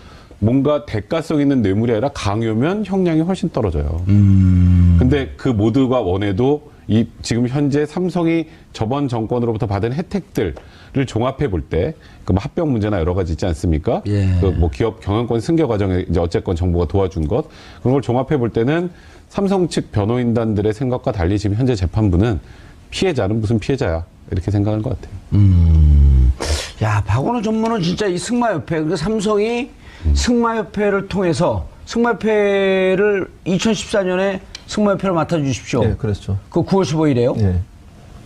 뭔가 대가성 있는 뇌물이 아니라 강요면 형량이 훨씬 떨어져요. 근데 그 모두가 원해도 이 지금 현재 삼성이 저번 정권으로부터 받은 혜택들을 종합해 볼 때, 그 뭐 합병 문제나 여러 가지 있지 않습니까? 예. 그 뭐 기업 경영권 승계 과정에 이제 어쨌건 정부가 도와준 것, 그런 걸 종합해 볼 때는 삼성 측 변호인단들의 생각과 달리 지금 현재 재판부는 피해자는 무슨 피해자야 이렇게 생각하는 것 같아요. 야, 박원호 전무는 진짜 이 승마협회, 그러니까 삼성이 승마협회를 통해서 승마협회를 2014년에 승마협회를 맡아주십시오. 네, 그렇죠. 그 9월 15일에요. 네.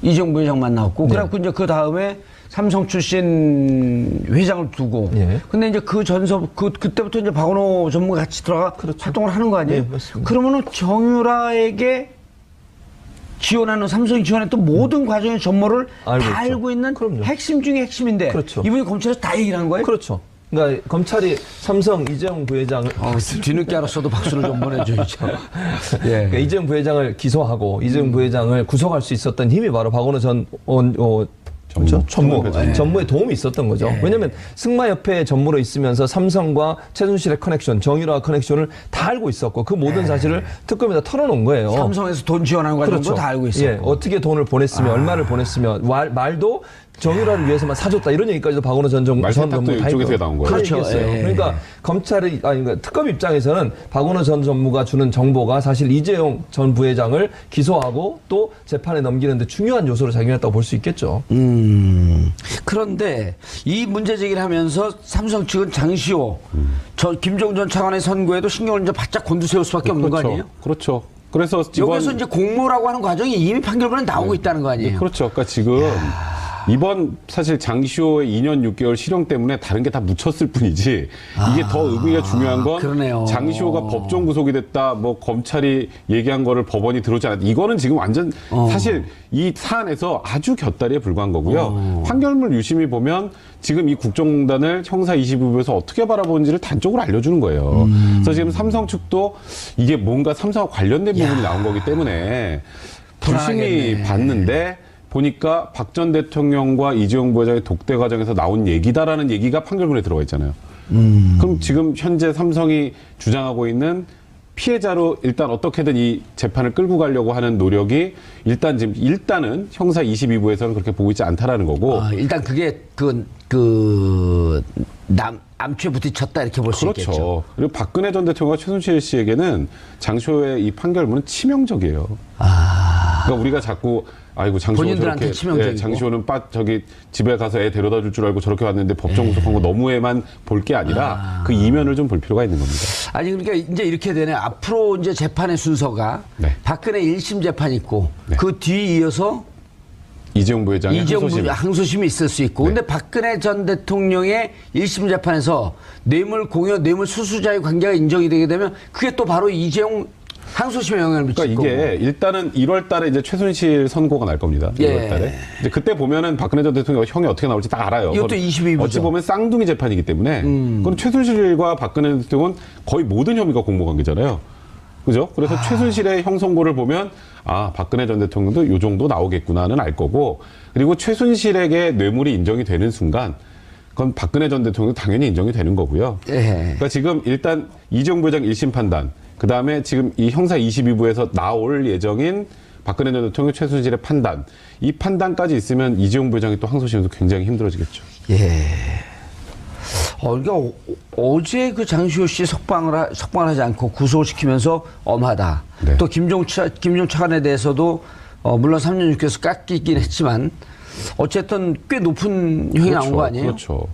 이재용 부회장 만나고. 그래갖고 이제 그 다음에 삼성 출신 회장을 두고. 예. 근데 이제 그 그때부터 이제 박원호 전무가 같이 들어가 활동을 하는 거 아니에요? 네, 맞습니다. 그러면은 정유라에게 지원하는 삼성이 지원했던 모든 과정의 전모를 알고 다 있죠. 알고 있는 그럼요. 핵심 중에 핵심인데 그렇죠. 이분이 검찰에서 다 얘기를 한 거예요? 그렇죠. 그러니까 검찰이 삼성 이재용 부회장을 뒤늦게 알았어도 박수를 좀 보내줘야죠. 예. 그러니까 이재용 부회장을 기소하고 이재용 부회장을 구속할 수 있었던 힘이 바로 박원호 전 전무의 도움이 있었던 거죠. 예. 왜냐하면 승마협회 전무로 있으면서 삼성과 최순실의 커넥션, 정유라 커넥션을 다 알고 있었고 그 모든 사실을 특검에다 털어놓은 거예요. 삼성에서 돈 지원하는 과정도 다 알고 있었고. 예, 어떻게 돈을 보냈으며 얼마를 보냈으며 말도 정유라를 위해서만 사줬다 이런 얘기까지도 박원호 전 전무 다 이쪽에서 나온 거예요. 그렇죠. 예. 그러니까 그러니까 특검 입장에서는 박원호 전 전무가 주는 정보가 사실 이재용 전 부회장을 기소하고 또 재판에 넘기는데 중요한 요소로 작용했다고 볼 수 있겠죠. 그런데 이 문제 제기를 하면서 삼성 측은 장시호, 김종 전 차관의 선고에도 신경을 이제 바짝 곤두세울 수밖에 없는 거 아니에요? 그렇죠. 그래서 여기서 이제 공모라고 하는 과정이 이미 판결문에 나오고 있다는 거 아니에요? 그렇죠. 그러니까 지금 이번 사실 장시호의 2년 6개월 실형 때문에 다른 게 다 묻혔을 뿐이지 이게 더 의미가 중요한 건 그러네요. 장시호가 법정 구속이 됐다, 뭐 검찰이 얘기한 거를 법원이 들어오지 않았다. 이거는 지금 완전 사실 이 사안에서 아주 곁다리에 불과한 거고요. 판결문 유심히 보면 지금 이 국정농단을 형사 22부에서 어떻게 바라보는지를 단적으로 알려주는 거예요. 그래서 지금 삼성 측도 이게 뭔가 삼성과 관련된 부분이 나온 거기 때문에 불심히 봤는데 보니까 박 전 대통령과 이재용 부회장의 독대 과정에서 나온 얘기다라는 얘기가 판결문에 들어가 있잖아요. 그럼 지금 현재 삼성이 주장하고 있는 피해자로 일단 어떻게든 이 재판을 끌고 가려고 하는 노력이 일단은 형사 22부에서는 그렇게 보고 있지 않다라는 거고. 일단 그게 암초에 부딪혔다 이렇게 볼 수 그렇죠. 있겠죠. 그리고 박근혜 전 대통령과 최순실 씨에게는 장시호의 이 판결문은 치명적이에요. 그러니까 우리가 자꾸 아이고 장시호 본인들한테 저렇게 치명적이고. 장시호는 저기 집에 가서 애 데려다 줄 줄 알고 저렇게 왔는데 법정 구속한 거 너무에만 볼 게 아니라 그 이면을 좀 볼 필요가 있는 겁니다. 아니 그러니까 이제 이렇게 되네. 앞으로 이제 재판의 순서가 네. 박근혜 1심 재판 있고 그 뒤 이어서 이재용 부회장의 이재용 항소심. 항소심이 있을 수 있고. 근데 박근혜 전 대통령의 1심 재판에서 뇌물 공여, 뇌물 수수자의 관계가 인정이 되게 되면 그게 또 바로 이재용 항소심에 영향을 미칠 그러니까 거고. 이게 일단은 1월 달에 이제 최순실 선고가 날 겁니다. 1월 달에. 이제 그때 보면은 박근혜 전 대통령 형이 어떻게 나올지 딱 알아요. 이것도 22부죠. 어찌 보면 쌍둥이 재판이기 때문에 그럼 최순실과 박근혜 전 대통령은 거의 모든 혐의가 공모 관계잖아요. 그죠? 그래서 최순실의 형 선고를 보면 박근혜 전 대통령도 요 정도 나오겠구나는 알 거고, 그리고 최순실에게 뇌물이 인정이 되는 순간 그건 박근혜 전 대통령도 당연히 인정이 되는 거고요. 그러니까 지금 일단 이재용 부회장 1심 판단, 그 다음에 지금 이 형사 22부에서 나올 예정인 박근혜 전 대통령 최순실의 판단, 이 판단까지 있으면 이재용 부회장이 또 항소심에서 굉장히 힘들어지겠죠. 그러니까 어제 그 장시호 씨 석방을 하지 않고 구속을 시키면서 엄하다. 네. 또 김종 차관에 대해서도 물론 3년 6개월에서 깎이긴 했지만 어쨌든 꽤 높은 형이 나온 거 아니에요? 그렇죠.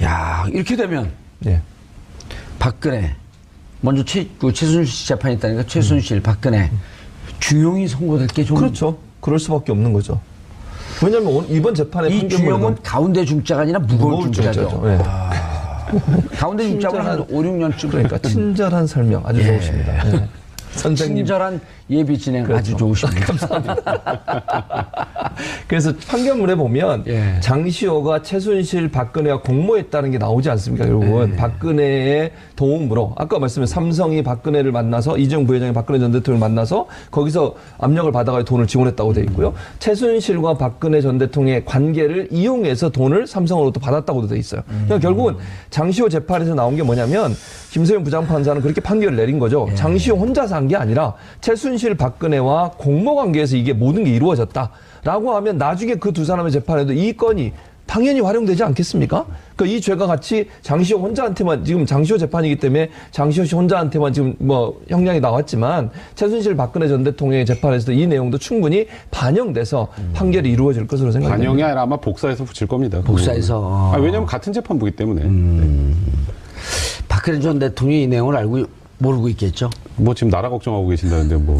야, 이렇게 되면 예. 박근혜 먼저 최순실 씨 재판이 있다니까 최순실, 박근혜 중형이 선고될 게 좀 그렇죠. 그럴 수밖에 없는 거죠. 왜냐하면 이번 재판의 이 중형은 가운데 중자가 아니라 무거운 중자죠. 예. 가운데 중자가 한 5, 6년쯤 그러니까 친절한 설명 아주 좋으십니다. 예. 선생님. 친절한 예비 진행 아주 좋으십니다. 그래서 판결문에 보면 장시호가 최순실, 박근혜와 공모했다는 게 나오지 않습니까? 결국은 박근혜의 도움으로 아까 말씀드린 삼성이 박근혜를 만나서 이재용 부회장이 박근혜 전 대통령을 만나서 거기서 압력을 받아가지고 돈을 지원했다고 돼 있고요. 최순실과 박근혜 전 대통령의 관계를 이용해서 돈을 삼성으로부터 받았다고도 돼 있어요. 그러니까 결국은 장시호 재판에서 나온 게 뭐냐면 김세윤 부장판사는 그렇게 판결을 내린 거죠. 장시호 혼자 한 게 아니라 최순실 박근혜와 공모 관계에서 이게 모든 게 이루어졌다라고 하면 나중에 그 두 사람의 재판에도 이 건이 당연히 활용되지 않겠습니까? 그러니까 이 죄가 같이 장시호 혼자한테만, 지금 장시호 재판이기 때문에 장시호 씨 혼자한테만 지금 뭐 형량이 나왔지만 최순실 박근혜 전 대통령의 재판에서도 이 내용도 충분히 반영돼서 판결이 이루어질 것으로 생각합니다. 반영이 아니라 아마 복사해서 붙일 겁니다. 복사해서. 왜냐하면 같은 재판부기 때문에. 네. 박근혜 전 대통령이 이 내용을 모르고 있겠죠? 뭐 지금 나라 걱정하고 계신다는데 뭐.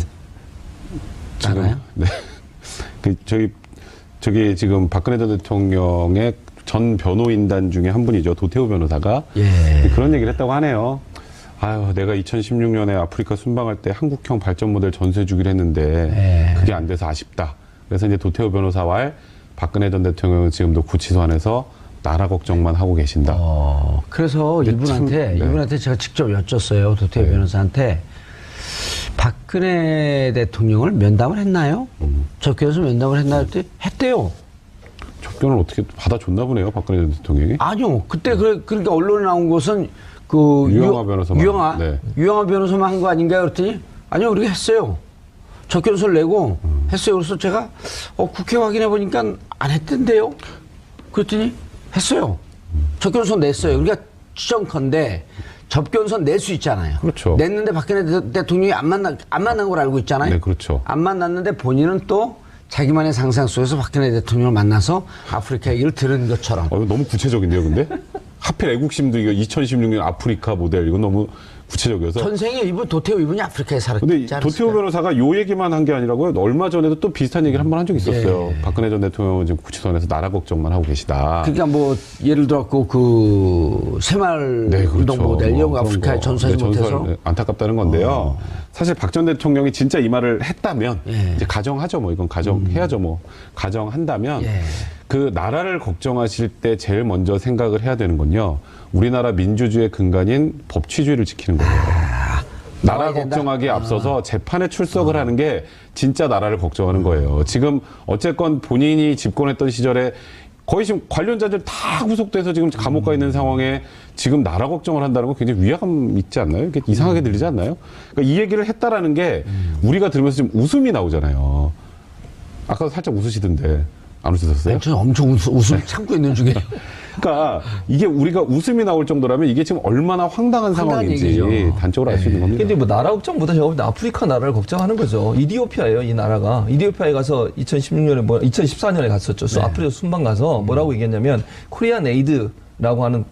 나라요? 네. 저기 지금 박근혜 전 대통령의 전 변호인단 중에 한 분이죠. 도태우 변호사가 그런 얘기를 했다고 하네요. 아유, 내가 2016년에 아프리카 순방할 때 한국형 발전 모델 전수해 주기로 했는데 그게 안 돼서 아쉽다. 그래서 이제 도태우 변호사와 박근혜 전 대통령은 지금도 구치소 안에서 나라 걱정만 하고 계신다. 그래서 이분한테 제가 직접 여쭸어요. 도태우 변호사한테. 박근혜 대통령을 면담을 했나요? 접견에서 면담을 했나요? 했대요. 접견을 어떻게 받아줬나 보네요, 박근혜 전 대통령이. 아니요. 그때 그러니까 언론에 나온 것은 그 유영하 변호사만. 유영하 변호사만 한 거 아닌가요? 그랬더니 아니요, 우리가 했어요. 접견서를 내고 했어요. 그래서 제가 국회 확인해 보니까 안 했던데요. 그랬더니 했어요. 접견서 냈어요. 우리가 추정컨대 접견서 낼 수 있잖아요. 그렇죠. 냈는데 박근혜 대통령이 안 만난 걸 알고 있잖아요. 네, 그렇죠. 안 만났는데 본인은 또 자기만의 상상 속에서 박근혜 대통령을 만나서 아프리카 얘기를 들은 것처럼. 이거 너무 구체적인데요, 근데? 하필 애국심도 이거 2016년 아프리카 모델, 이건 너무 구체적이어서. 전생에 도태우 이분이 아프리카에 살았지 근데 않았을까요? 도태우 변호사가 요 얘기만 한 게 아니라고요. 얼마 전에도 또 비슷한 얘기를 한 번 한 적이 있었어요. 박근혜 전 대통령은 지금 구치소 안에서 나라 걱정만 하고 계시다. 그러니까 뭐 예를 들었고 그 새마을 운동 모델 이런 거 아프리카에 전수하지 못해서 안타깝다는 건데요. 사실 박 전 대통령이 진짜 이 말을 했다면 이제 가정하죠. 뭐 이건 가정해야죠. 뭐 가정한다면 그 나라를 걱정하실 때 제일 먼저 생각을 해야 되는 건요. 우리나라 민주주의의 근간인 법치주의를 지키는 거예요. 나라 걱정하기에 앞서서 재판에 출석을 하는 게 진짜 나라를 걱정하는 거예요. 지금 어쨌건 본인이 집권했던 시절에 거의 지금 관련자들 다 구속돼서 지금 감옥 가 있는 상황에 지금 나라 걱정을 한다는 건 굉장히 위화감 있지 않나요? 이게 이상하게 들리지 않나요? 그러니까 이 얘기를 했다라는 게 우리가 들으면서 지금 웃음이 나오잖아요. 아까도 살짝 웃으시던데 안 웃으셨어요? 저는 엄청 웃음 참고 있는 중이에요. 그러니까 이게 우리가 웃음이 나올 정도라면 이게 지금 얼마나 황당한 상황인지 얘기죠. 단적으로 알 수 있는 겁니다. 근데 뭐 나라 걱정보다 제가 볼 때 아프리카 나라를 걱정하는 거죠. 이디오피아예요, 이 나라가. 이디오피아에 가서 2016년에 2014년에 갔었죠. 아프리카 순방 가서 뭐라고 얘기했냐면 코리안 에이드라고 하는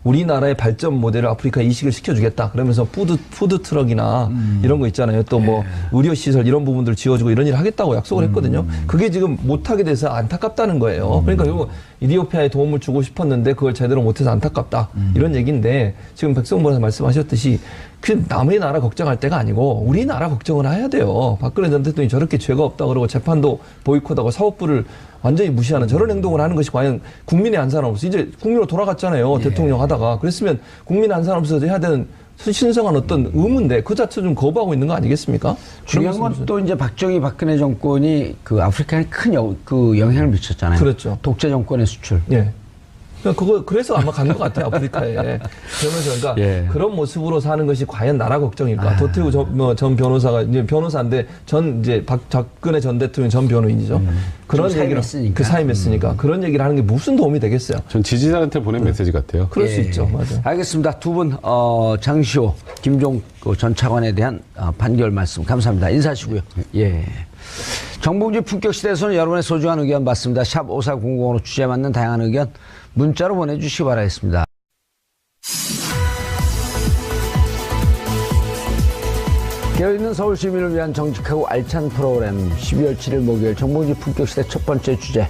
우리나라의 발전 모델을 아프리카에 이식을 시켜주겠다. 그러면서 푸드 트럭이나 이런 거 있잖아요. 또 뭐 의료 시설 이런 부분들을 지어주고 이런 일을 하겠다고 약속을 했거든요. 그게 지금 못하게 돼서 안타깝다는 거예요. 그러니까 이거 이디오피아에 도움을 주고 싶었는데 그걸 제대로 못해서 안타깝다. 이런 얘기인데 지금 백성원 변호사 말씀하셨듯이 그 남의 나라 걱정할 때가 아니고 우리나라 걱정을 해야 돼요. 박근혜 전 대통령이 저렇게 죄가 없다 그러고 재판도 보이콧하고 사법부를 완전히 무시하는 저런 행동을 하는 것이 과연 국민의 한 사람 없어. 이제 국민으로 돌아갔잖아요. 대통령 하다가. 그랬으면 국민의 한 사람 없어서 해야 되는 신성한 어떤 의무인데 그 자체를 좀 거부하고 있는 거 아니겠습니까? 중요한 건 또 이제 박정희 정권이 그 아프리카에 큰 영향을 미쳤잖아요. 그렇죠. 독재 정권의 수출. 예. 그래서 아마 간 것 같아요, 아프리카에. 그러면서 그러니까 그런 모습으로 사는 것이 과연 나라 걱정일까? 도태우 전 변호사가 이제 변호사인데 이제 박근혜 전 대통령 전 변호인이죠. 그런 얘기를 사임했으니까 그런 얘기를 하는 게 무슨 도움이 되겠어요? 전 지지자한테 보낸 메시지 같아요. 그럴 수 있죠, 맞아요. 알겠습니다. 두 분 장시호, 김종 전 차관에 대한 판결 말씀 감사합니다. 인사하시고요. 정봉주 품격 시대에서는 여러분의 소중한 의견 받습니다. 샵 5400으로 주제에 맞는 다양한 의견 문자로 보내주시기 바라겠습니다. 깨어있는 서울 시민을 위한 정직하고 알찬 프로그램 12월 7일 목요일 정봉주 품격시대 첫 번째 주제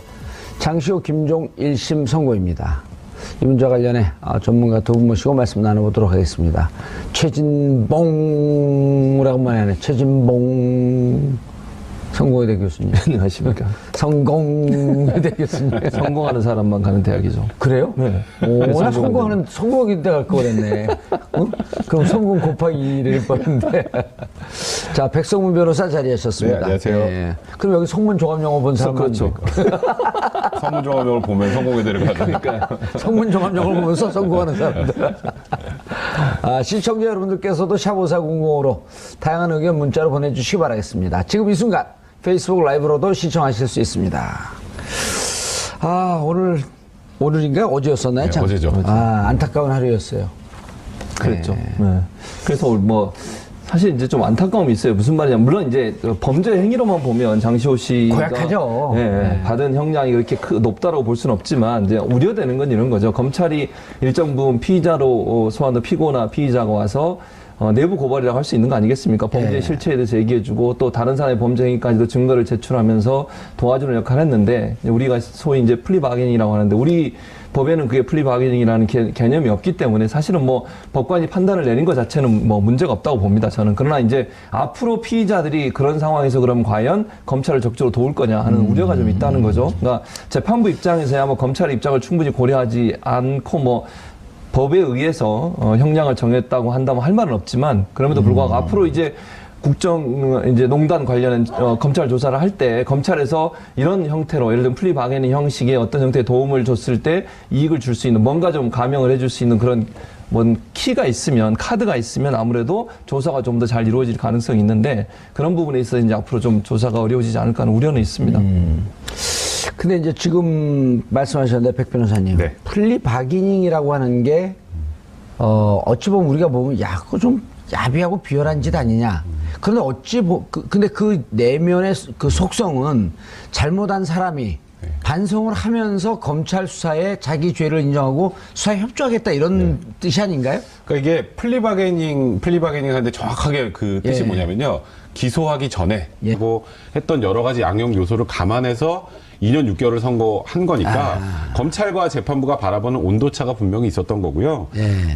장시호 김종 1심 선고입니다. 이 문제와 관련해 전문가 두 분 모시고 말씀 나눠보도록 하겠습니다. 최진봉 오래간만에 하네. 최진봉 성공회대 교수님. 안녕하십니까. 성공회대 교수님. 성공하는 사람만 가는 대학이죠. 그래요? 네. 나 성공하기 때 갈 거 그랬네. 그럼 성공 곱하기 2를 뻔했는데. 자, 백성문 변호사 자리하셨습니다. 네, 안녕하세요. 네. 그럼 여기 성문 종합영어 본 사람 그렇죠. 성문종합영을 보면 성공회대를 가니까. 성문 종합영어를 보면서 성공하는 사람들. 시청자 여러분들께서도 샵5400으로 다양한 의견 문자로 보내주시기 바라겠습니다. 지금 이 순간 페이스북 라이브로도 시청하실 수 있습니다. 오늘인가 어제였었나요? 네, 어제죠. 안타까운 하루였어요. 그랬죠. 네. 그래서 뭐 사실 이제 좀 안타까움이 있어요. 무슨 말이냐. 물론 이제 범죄 행위로만 보면 장시호 씨가 고약하죠. 네. 받은 형량이 그렇게 높다라고 볼 수는 없지만 이제 우려되는 건 이런 거죠. 검찰이 일정 부분 피의자로 소환된 피고나 피의자가 와서 내부 고발이라고 할 수 있는 거 아니겠습니까? 범죄 실체에 대해서 얘기해주고 또 다른 사람의 범죄 행위까지도 증거를 제출하면서 도와주는 역할을 했는데 우리가 소위 이제 플리바게닝이라고 하는데 우리 법에는 그게 플리바게닝이라는 개념이 없기 때문에 사실은 뭐 법관이 판단을 내린 것 자체는 뭐 문제가 없다고 봅니다. 저는. 그러나 이제 앞으로 피의자들이 그런 상황에서 그럼 과연 검찰을 적극적으로 도울 거냐 하는 우려가 좀 있다는 거죠. 그러니까 재판부 입장에서야 뭐 검찰의 입장을 충분히 고려하지 않고 뭐 법에 의해서 형량을 정했다고 한다면 할 말은 없지만 그럼에도 불구하고 앞으로 이제 농단 관련한 검찰 조사를 할 때 검찰에서 이런 형태로 예를 들면 플리바게닝 형식의 어떤 형태의 도움을 줬을 때 이익을 줄 수 있는 뭔가 좀 감형을 해줄 수 있는 그런 뭔 키가 있으면 카드가 있으면 아무래도 조사가 좀 더 잘 이루어질 가능성이 있는데 그런 부분에 있어서 이제 앞으로 좀 조사가 어려워지지 않을까 하는 우려는 있습니다. 근데 이제 지금 말씀하셨는데 백 변호사님, 네. 플리바게닝이라고 하는 게 어찌 보면 우리가 보면 그거 좀 야비하고 비열한 짓 아니냐. 그런데 근데 그 내면의 그 속성은 잘못한 사람이 반성을 하면서 검찰 수사에 자기 죄를 인정하고 수사에 협조하겠다 이런 뜻이 아닌가요? 그러니까 이게 플리바게닝 하는데 정확하게 그 뜻이 뭐냐면요. 기소하기 전에 하고 했던 여러 가지 양형 요소를 감안해서 2년 6개월을 선고한 거니까 검찰과 재판부가 바라보는 온도차가 분명히 있었던 거고요.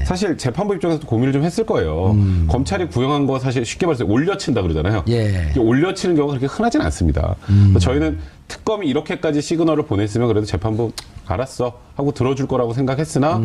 사실 재판부 입장에서도 고민을 좀 했을 거예요. 검찰이 구형한 거 사실 쉽게 말해서 올려친다 그러잖아요. 이게 올려치는 경우가 그렇게 흔하진 않습니다. 저희는 특검이 이렇게까지 시그널을 보냈으면 그래도 재판부 알았어 하고 들어줄 거라고 생각했으나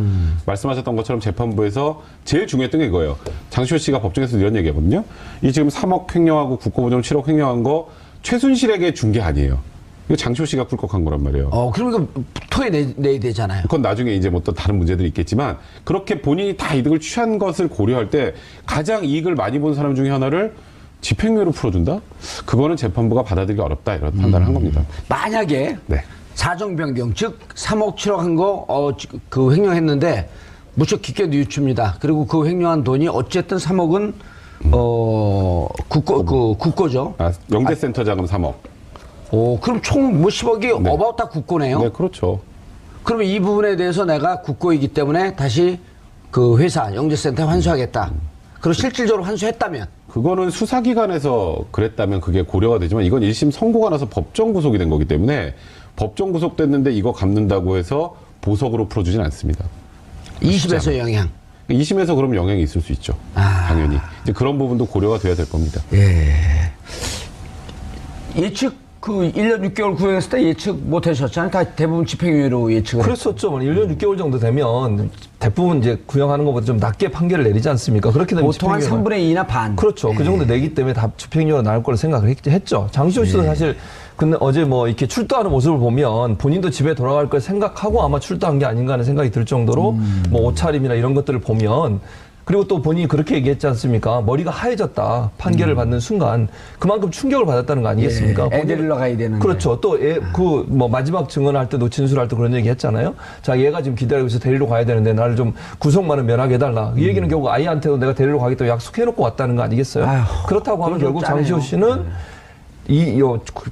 말씀하셨던 것처럼 재판부에서 제일 중요했던 게 이거예요. 장시호 씨가 법정에서 이런 얘기하거든요. 이 지금 3억 횡령하고 국고보증 7억 횡령한 거 최순실에게 준 게 아니에요. 이거 장시호 씨가 꿀꺽한 거란 말이에요. 그러니까 토에 내야 되잖아요. 그건 나중에 이제 뭐 또 다른 문제들이 있겠지만 그렇게 본인이 다 이득을 취한 것을 고려할 때 가장 이익을 많이 본 사람 중에 하나를 집행유예로 풀어준다? 그거는 재판부가 받아들이기 어렵다 이런 판단을 한 겁니다. 만약에 네. 사정변경 즉 3억 7억 한 거 그 횡령했는데 무척 깊게 뉘우칩니다. 그리고 그 횡령한 돈이 어쨌든 3억은 국고죠. 영재센터 자금 3억. 그럼 총 뭐 10억이 어바웃 다 국고네요. 네, 그렇죠. 그러면 이 부분에 대해서 내가 국고이기 때문에 다시 그 회사 영재센터에 환수하겠다. 그리고 실질적으로 환수했다면? 그거는 수사기관에서 그랬다면 그게 고려가 되지만 이건 1심 선고가 나서 법정 구속이 된 거기 때문에 법정 구속됐는데 이거 갚는다고 해서 보석으로 풀어주진 않습니다. 2심에서 영향. 2심에서 그럼 영향이 있을 수 있죠. 당연히. 이제 그런 부분도 고려가 돼야 될 겁니다. 예측 1년 6개월 구형했을 때 예측 못 하셨잖아요. 다 대부분 집행유예로 예측을. 그랬었죠. 1년 6개월 정도 되면 대부분 이제 구형하는 것보다 좀 낮게 판결을 내리지 않습니까? 그렇게 되면 보통 한 3분의 2나 반. 그렇죠. 그 정도 내기 때문에 다 집행유예가 나올 거라 생각을 했죠. 장시호 씨도 사실 근데 어제 뭐 이렇게 출두하는 모습을 보면 본인도 집에 돌아갈 걸 생각하고 아마 출두한 게 아닌가 하는 생각이 들 정도로 뭐 옷차림이나 이런 것들을 보면 그리고 또 본인이 그렇게 얘기했지 않습니까? 머리가 하얘졌다. 판결을 받는 순간 그만큼 충격을 받았다는 거 아니겠습니까? 애 데리러 가야 되는데. 그렇죠. 또 뭐 마지막 증언할 때도 진술할 때 그런 얘기 했잖아요. 자, 얘가 지금 기다리고 있어 데리러 가야 되는데 나를 좀 구속만은 면하게 해달라. 이 얘기는 결국 아이한테도 내가 데리러 가겠다고 약속해놓고 왔다는 거 아니겠어요? 그렇다고 하면 결국 장시호 씨는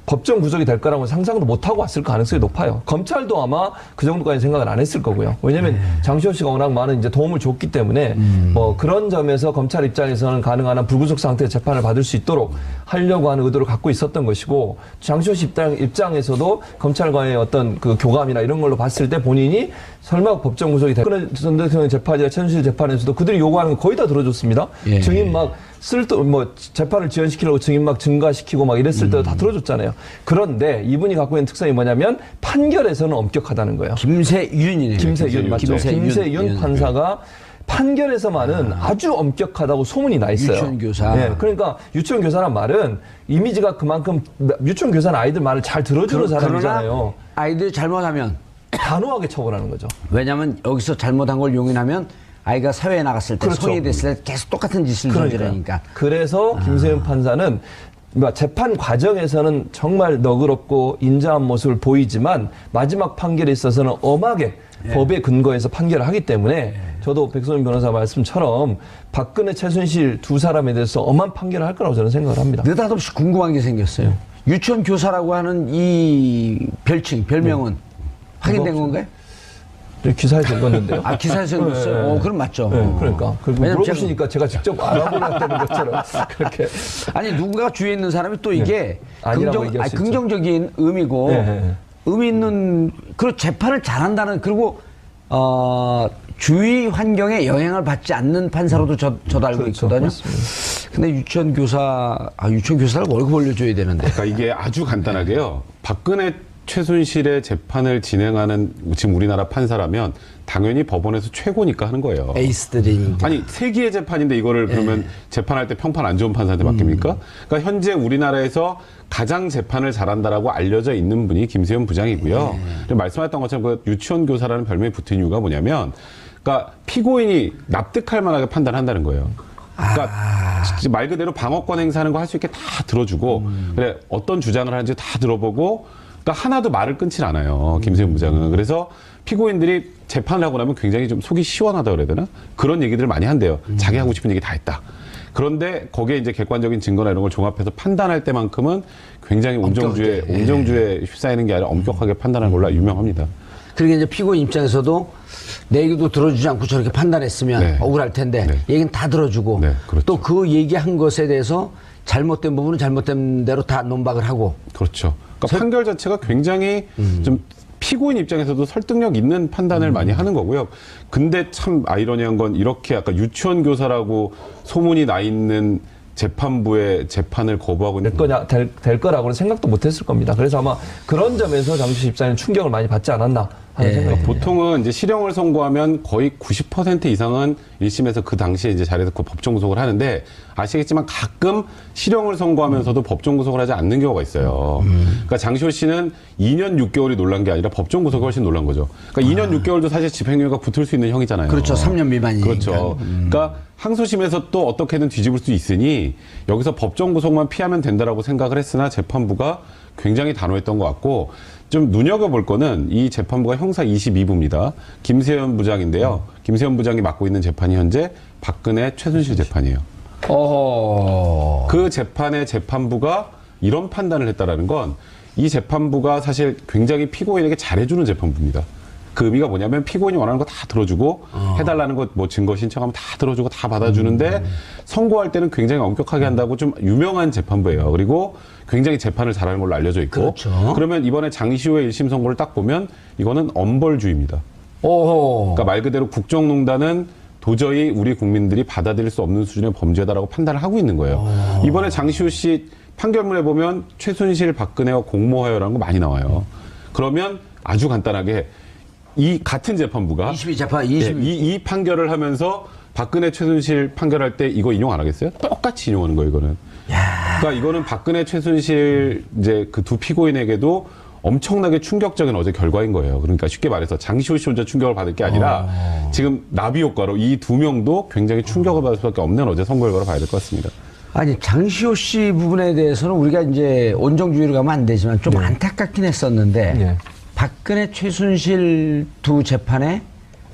법정 구속이 될 거라고 상상도 못하고 왔을 가능성이 높아요. 검찰도 아마 그 정도까지 생각을 안 했을 거고요. 왜냐면 장시호 씨가 워낙 많은 이제 도움을 줬기 때문에 뭐 그런 점에서 검찰 입장에서는 가능한 한 불구속 상태의 재판을 받을 수 있도록 하려고 하는 의도를 갖고 있었던 것이고 장시호 씨 입장에서도 검찰과의 어떤 그 교감이나 이런 걸로 봤을 때 본인이 설마 법정 구속이 될 거는 전 대통령 재판이나 최순실 재판에서도 그들이 요구하는 거 거의 다 들어줬습니다. 증인 막 재판을 지연시키려고 증인 막 증가시키고 막 이랬을 때도 다 들어줬잖아요. 그런데 이분이 갖고 있는 특성이 뭐냐면 판결에서는 엄격하다는 거예요. 김세윤이네요. 김세윤 맞죠? 김세윤 판사가 판결에서만은 아주 엄격하다고 소문이 나 있어요. 유치원 교사. 네, 그러니까 유치원 교사란 말은 이미지가 그만큼 유치원 교사는 아이들 말을 잘 들어주는 사람이잖아요. 아이들 잘못하면 단호하게 처벌하는 거죠. 왜냐하면 여기서 잘못한 걸 용인하면 아이가 사회에 나갔을 때 그렇죠. 성인이 됐을 때 계속 똑같은 짓을 저지르니까. 그래서 김세윤 판사는 재판 과정에서는 정말 너그럽고 인자한 모습을 보이지만 마지막 판결에 있어서는 엄하게 법에 근거해서 판결을 하기 때문에 저도 백선민 변호사 말씀처럼 박근혜, 최순실 두 사람에 대해서 엄한 판결을 할 거라고 저는 생각을 합니다. 느닷없이 궁금한 게 생겼어요. 유치원 교사라고 하는 이 별명은 확인된 건가요? 기사에서 읽었는데요. 아, 기사에서 읽었어요? 그럼 맞죠. 그러니까. 그리고 왜냐면 물어보시니까 제가 직접 알아보려는 것처럼 그렇게. 아니, 누군가 주위에 있는 사람이 또 이게 아니라고 얘기할 수 있죠. 긍정적인 의미고, 의미 있는, 그리고 재판을 잘한다는, 그리고, 주위 환경에 영향을 받지 않는 판사로도 저도 알고 그렇죠. 있거든요. 맞습니다. 근데 유치원 교사를 월급 올려줘야 되는데. 그러니까 이게 아주 간단하게요. 박근혜 최순실의 재판을 진행하는 지금 우리나라 판사라면 당연히 법원에서 최고니까 하는 거예요. 에이스들이니까. 아니, 세기의 재판인데 이거를 그러면 재판할 때 평판 안 좋은 판사한테 맡깁니까? 그러니까 현재 우리나라에서 가장 재판을 잘한다라고 알려져 있는 분이 김세윤 부장이고요. 말씀하셨던 것처럼 그 유치원 교사라는 별명이 붙은 이유가 뭐냐면, 그러니까 피고인이 납득할 만하게 판단한다는 거예요. 그러니까 말 그대로 방어권 행사하는 거 할 수 있게 다 들어주고, 그래 어떤 주장을 하는지 다 들어보고, 그러니까 하나도 말을 끊질 않아요. 김세윤 부장은. 그래서 피고인들이 재판을 하고 나면 굉장히 좀 속이 시원하다 그래야 되나? 그런 얘기들을 많이 한대요. 자기 하고 싶은 얘기 다 했다. 그런데 거기에 이제 객관적인 증거나 이런 걸 종합해서 판단할 때만큼은 굉장히 온정주에 휩싸이는 게 아니라 엄격하게 판단하는 걸로 유명합니다. 그러니까 이제 피고인 입장에서도 내 얘기도 들어주지 않고 저렇게 판단했으면 억울할 텐데 얘기는 다 들어주고 그렇죠. 또 그 얘기한 것에 대해서 잘못된 부분은 잘못된 대로 다 논박을 하고. 그렇죠. 그러니까 판결 자체가 굉장히 좀 피고인 입장에서도 설득력 있는 판단을 많이 하는 거고요. 근데 참 아이러니한 건 이렇게 아까 유치원 교사라고 소문이 나 있는 재판부의 재판을 거부하고 있는 될 거라고는 생각도 못했을 겁니다. 그래서 아마 그런 점에서 장주식 집사는 충격을 많이 받지 않았나 하는 생각이 보통은 이제 실형을 선고하면 거의 90% 이상은 1심에서 그 당시에 이제 자리에서 그 법정 구속을 하는데 아시겠지만 가끔 실형을 선고하면서도 법정 구속을 하지 않는 경우가 있어요. 그러니까 장시호 씨는 2년 6개월이 놀란 게 아니라 법정 구속이 훨씬 놀란 거죠. 그러니까 2년 6개월도 사실 집행유예가 붙을 수 있는 형이잖아요. 그렇죠. 3년 미만이니까. 그렇죠. 그러니까 항소심에서 또 어떻게든 뒤집을 수 있으니 여기서 법정 구속만 피하면 된다라고 생각을 했으나 재판부가 굉장히 단호했던 것 같고 좀 눈여겨볼 거는 이 재판부가 형사 22부입니다. 김세현 부장인데요. 김세현 부장이 맡고 있는 재판이 현재 박근혜 최순실 재판이에요. 그 재판의 재판부가 이런 판단을 했다라는 건 이 재판부가 사실 굉장히 피고인에게 잘해주는 재판부입니다. 그 의미가 뭐냐면 피고인이 원하는 거 다 들어주고 해달라는 것 뭐 증거 신청하면 다 들어주고 다 받아주는데 선고할 때는 굉장히 엄격하게 한다고 좀 유명한 재판부예요. 그리고 굉장히 재판을 잘하는 걸로 알려져 있고 그렇죠. 그러면 이번에 장시호의 1심 선고를 딱 보면 이거는 엄벌주의입니다. 그러니까 말 그대로 국정농단은 도저히 우리 국민들이 받아들일 수 없는 수준의 범죄다라고 판단을 하고 있는 거예요. 이번에 장시호 씨 판결문에 보면 최순실, 박근혜와 공모하여라는 거 많이 나와요. 그러면 아주 간단하게 이 같은 재판부가 22 재판, 이 판결을 하면서 박근혜 최순실 판결할 때 이거 인용 안 하겠어요? 똑같이 인용하는 거예요, 이거는. 그러니까 이거는 박근혜 최순실 이제 그 두 피고인에게도 엄청나게 충격적인 어제 결과인 거예요. 그러니까 쉽게 말해서 장시호 씨 혼자 충격을 받을 게 아니라 지금 나비 효과로 이 두 명도 굉장히 충격을 받을 수밖에 없는 어제 선거 결과로 봐야 될 것 같습니다. 아니, 장시호 씨 부분에 대해서는 우리가 이제 온정주의로 가면 안 되지만 좀 안타깝긴 했었는데 박근혜 최순실 두 재판에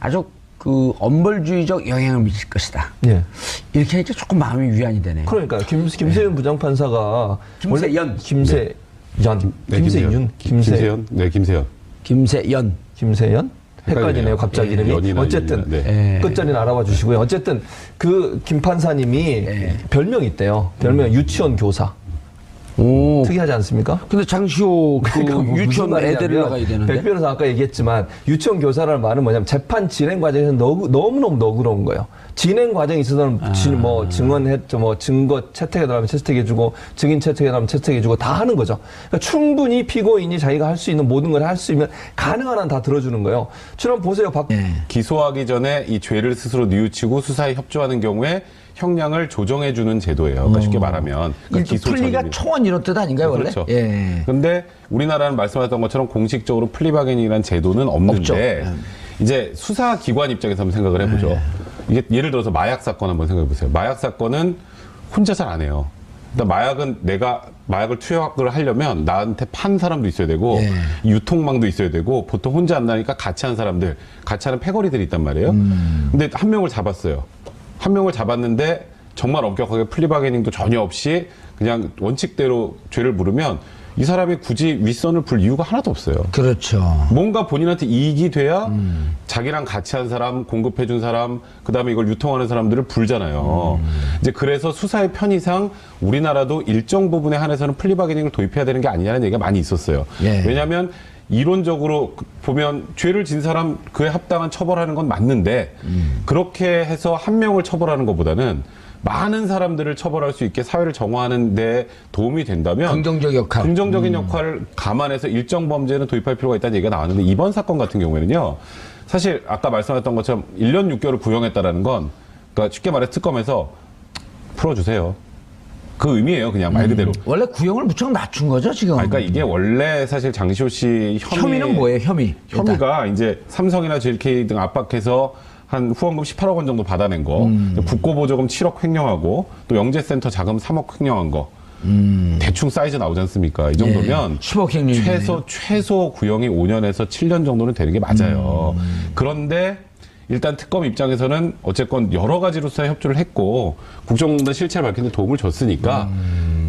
아주 그 엄벌주의적 영향을 미칠 것이다. 이렇게 하니까 조금 마음이 위안이 되네요. 그러니까 김세윤 부장판사가 김세연. 김세윤. 헷갈리네요, 갑자기 이름이. 어쨌든 끝자리는 알아봐 주시고요. 어쨌든 그 김 판사님이 별명이 있대요. 별명 유치원 교사. 특이하지 않습니까? 근데 장시호 그 유치원 애들을 나가야 되는데. 백 변호사 아까 얘기했지만 유치원 교사라는 말은 뭐냐면 재판 진행 과정에서 너무너무 너그러운 거예요. 진행 과정에 있어서는 뭐 증언했죠, 뭐 증거 채택해달라면 채택해주고 증인 채택해달라면 채택해주고 다 하는 거죠. 그러니까 충분히 피고인이 자기가 할 수 있는 모든 걸 할 수 있으면 가능한 한 다 들어주는 거예요. 지금 보세요, 기소하기 전에 이 죄를 스스로 뉘우치고 수사에 협조하는 경우에 형량을 조정해주는 제도예요. 그러니까 쉽게 말하면. 그러니까 기소 플리가 초원 이런 뜻 아닌가요, 원래? 그렇죠. 그런데 우리나라는 말씀하셨던 것처럼 공식적으로 플리바게닝이라는 제도는 없는데 이제 수사기관 입장에서 한번 생각을 해보죠. 이게 예를 들어서 마약 사건 한번 생각해 보세요. 마약 사건은 혼자 잘 안 해요. 그러니까 마약은 내가 마약을 투약을 하려면 나한테 판 사람도 있어야 되고 예. 유통망도 있어야 되고 보통 혼자 안 나니까 같이 하는 사람들, 같이 하는 패거리들이 있단 말이에요. 근데 한 명을 잡았어요. 한 명을 잡았는데 정말 엄격하게 플리바게닝도 전혀 없이 그냥 원칙대로 죄를 물으면 이 사람이 굳이 윗선을 불 이유가 하나도 없어요. 그렇죠. 뭔가 본인한테 이익이 돼야 자기랑 같이 한 사람, 공급해준 사람, 그 다음에 이걸 유통하는 사람들을 불잖아요. 이제 그래서 수사의 편의상 우리나라도 일정 부분에 한해서는 플리바게닝을 도입해야 되는 게 아니냐는 얘기가 많이 있었어요. 예. 왜냐하면 이론적으로 보면 죄를 진 사람 그에 합당한 처벌하는 건 맞는데 그렇게 해서 한 명을 처벌하는 것보다는 많은 사람들을 처벌할 수 있게 사회를 정화하는 데 도움이 된다면 긍정적 역할. 긍정적인 역할을 감안해서 일정 범죄는 도입할 필요가 있다는 얘기가 나왔는데 이번 사건 같은 경우에는요. 사실 아까 말씀하셨던 것처럼 1년 6개월을 구형했다라는 건 그러니까 쉽게 말해 특검에서 풀어주세요. 그 의미예요. 그냥 말 그대로. 원래 구형을 무척 낮춘 거죠, 지금. 그러니까 이게 원래 사실 장시호 씨 혐의는 뭐예요, 혐의? 혐의가 이제 삼성이나 JK 등 압박해서 한 후원금 18억 원 정도 받아낸 거, 국고보조금 7억 횡령하고 또 영재센터 자금 3억 횡령한 거, 대충 사이즈 나오지 않습니까? 이 정도면 예, 10억 횡령이네요. 최소 구형이 5년에서 7년 정도는 되는 게 맞아요. 그런데 일단 특검 입장에서는 어쨌건 여러 가지로 수사에 협조를 했고 국정농단 실체를 밝히는 데 도움을 줬으니까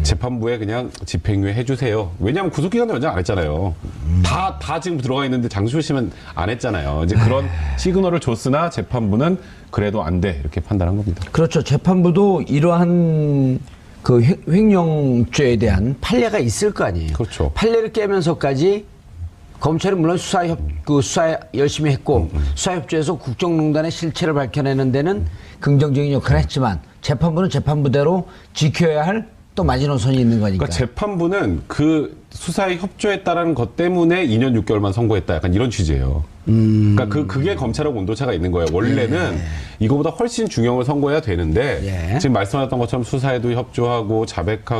재판부에 그냥 집행유예 해주세요. 왜냐하면 구속기간도 연장 안 했잖아요. 다 지금 들어가 있는데 장시호 씨는 안 했잖아요. 이제 그런 시그널을 줬으나 재판부는 그래도 안 돼 이렇게 판단한 겁니다. 그렇죠. 재판부도 이러한 그 횡령죄에 대한 판례가 있을 거 아니에요. 그렇죠. 판례를 깨면서까지 검찰은 물론 수사 열심히 했고 수사협조에서 국정농단의 실체를 밝혀내는 데는 긍정적인 역할을 했지만 재판부는 재판부대로 지켜야 할 또 마지노선이 있는 거니까. 그러니까 재판부는 그 수사에 협조했다라는 것 때문에 2년 6개월만 선고했다. 약간 이런 취지예요. 그러니까 그게 검찰하고 온도차가 있는 거예요. 원래는 이거보다 훨씬 중형을 선고해야 되는데 예. 지금 말씀하셨던 것처럼 수사에도 협조하고 자백하고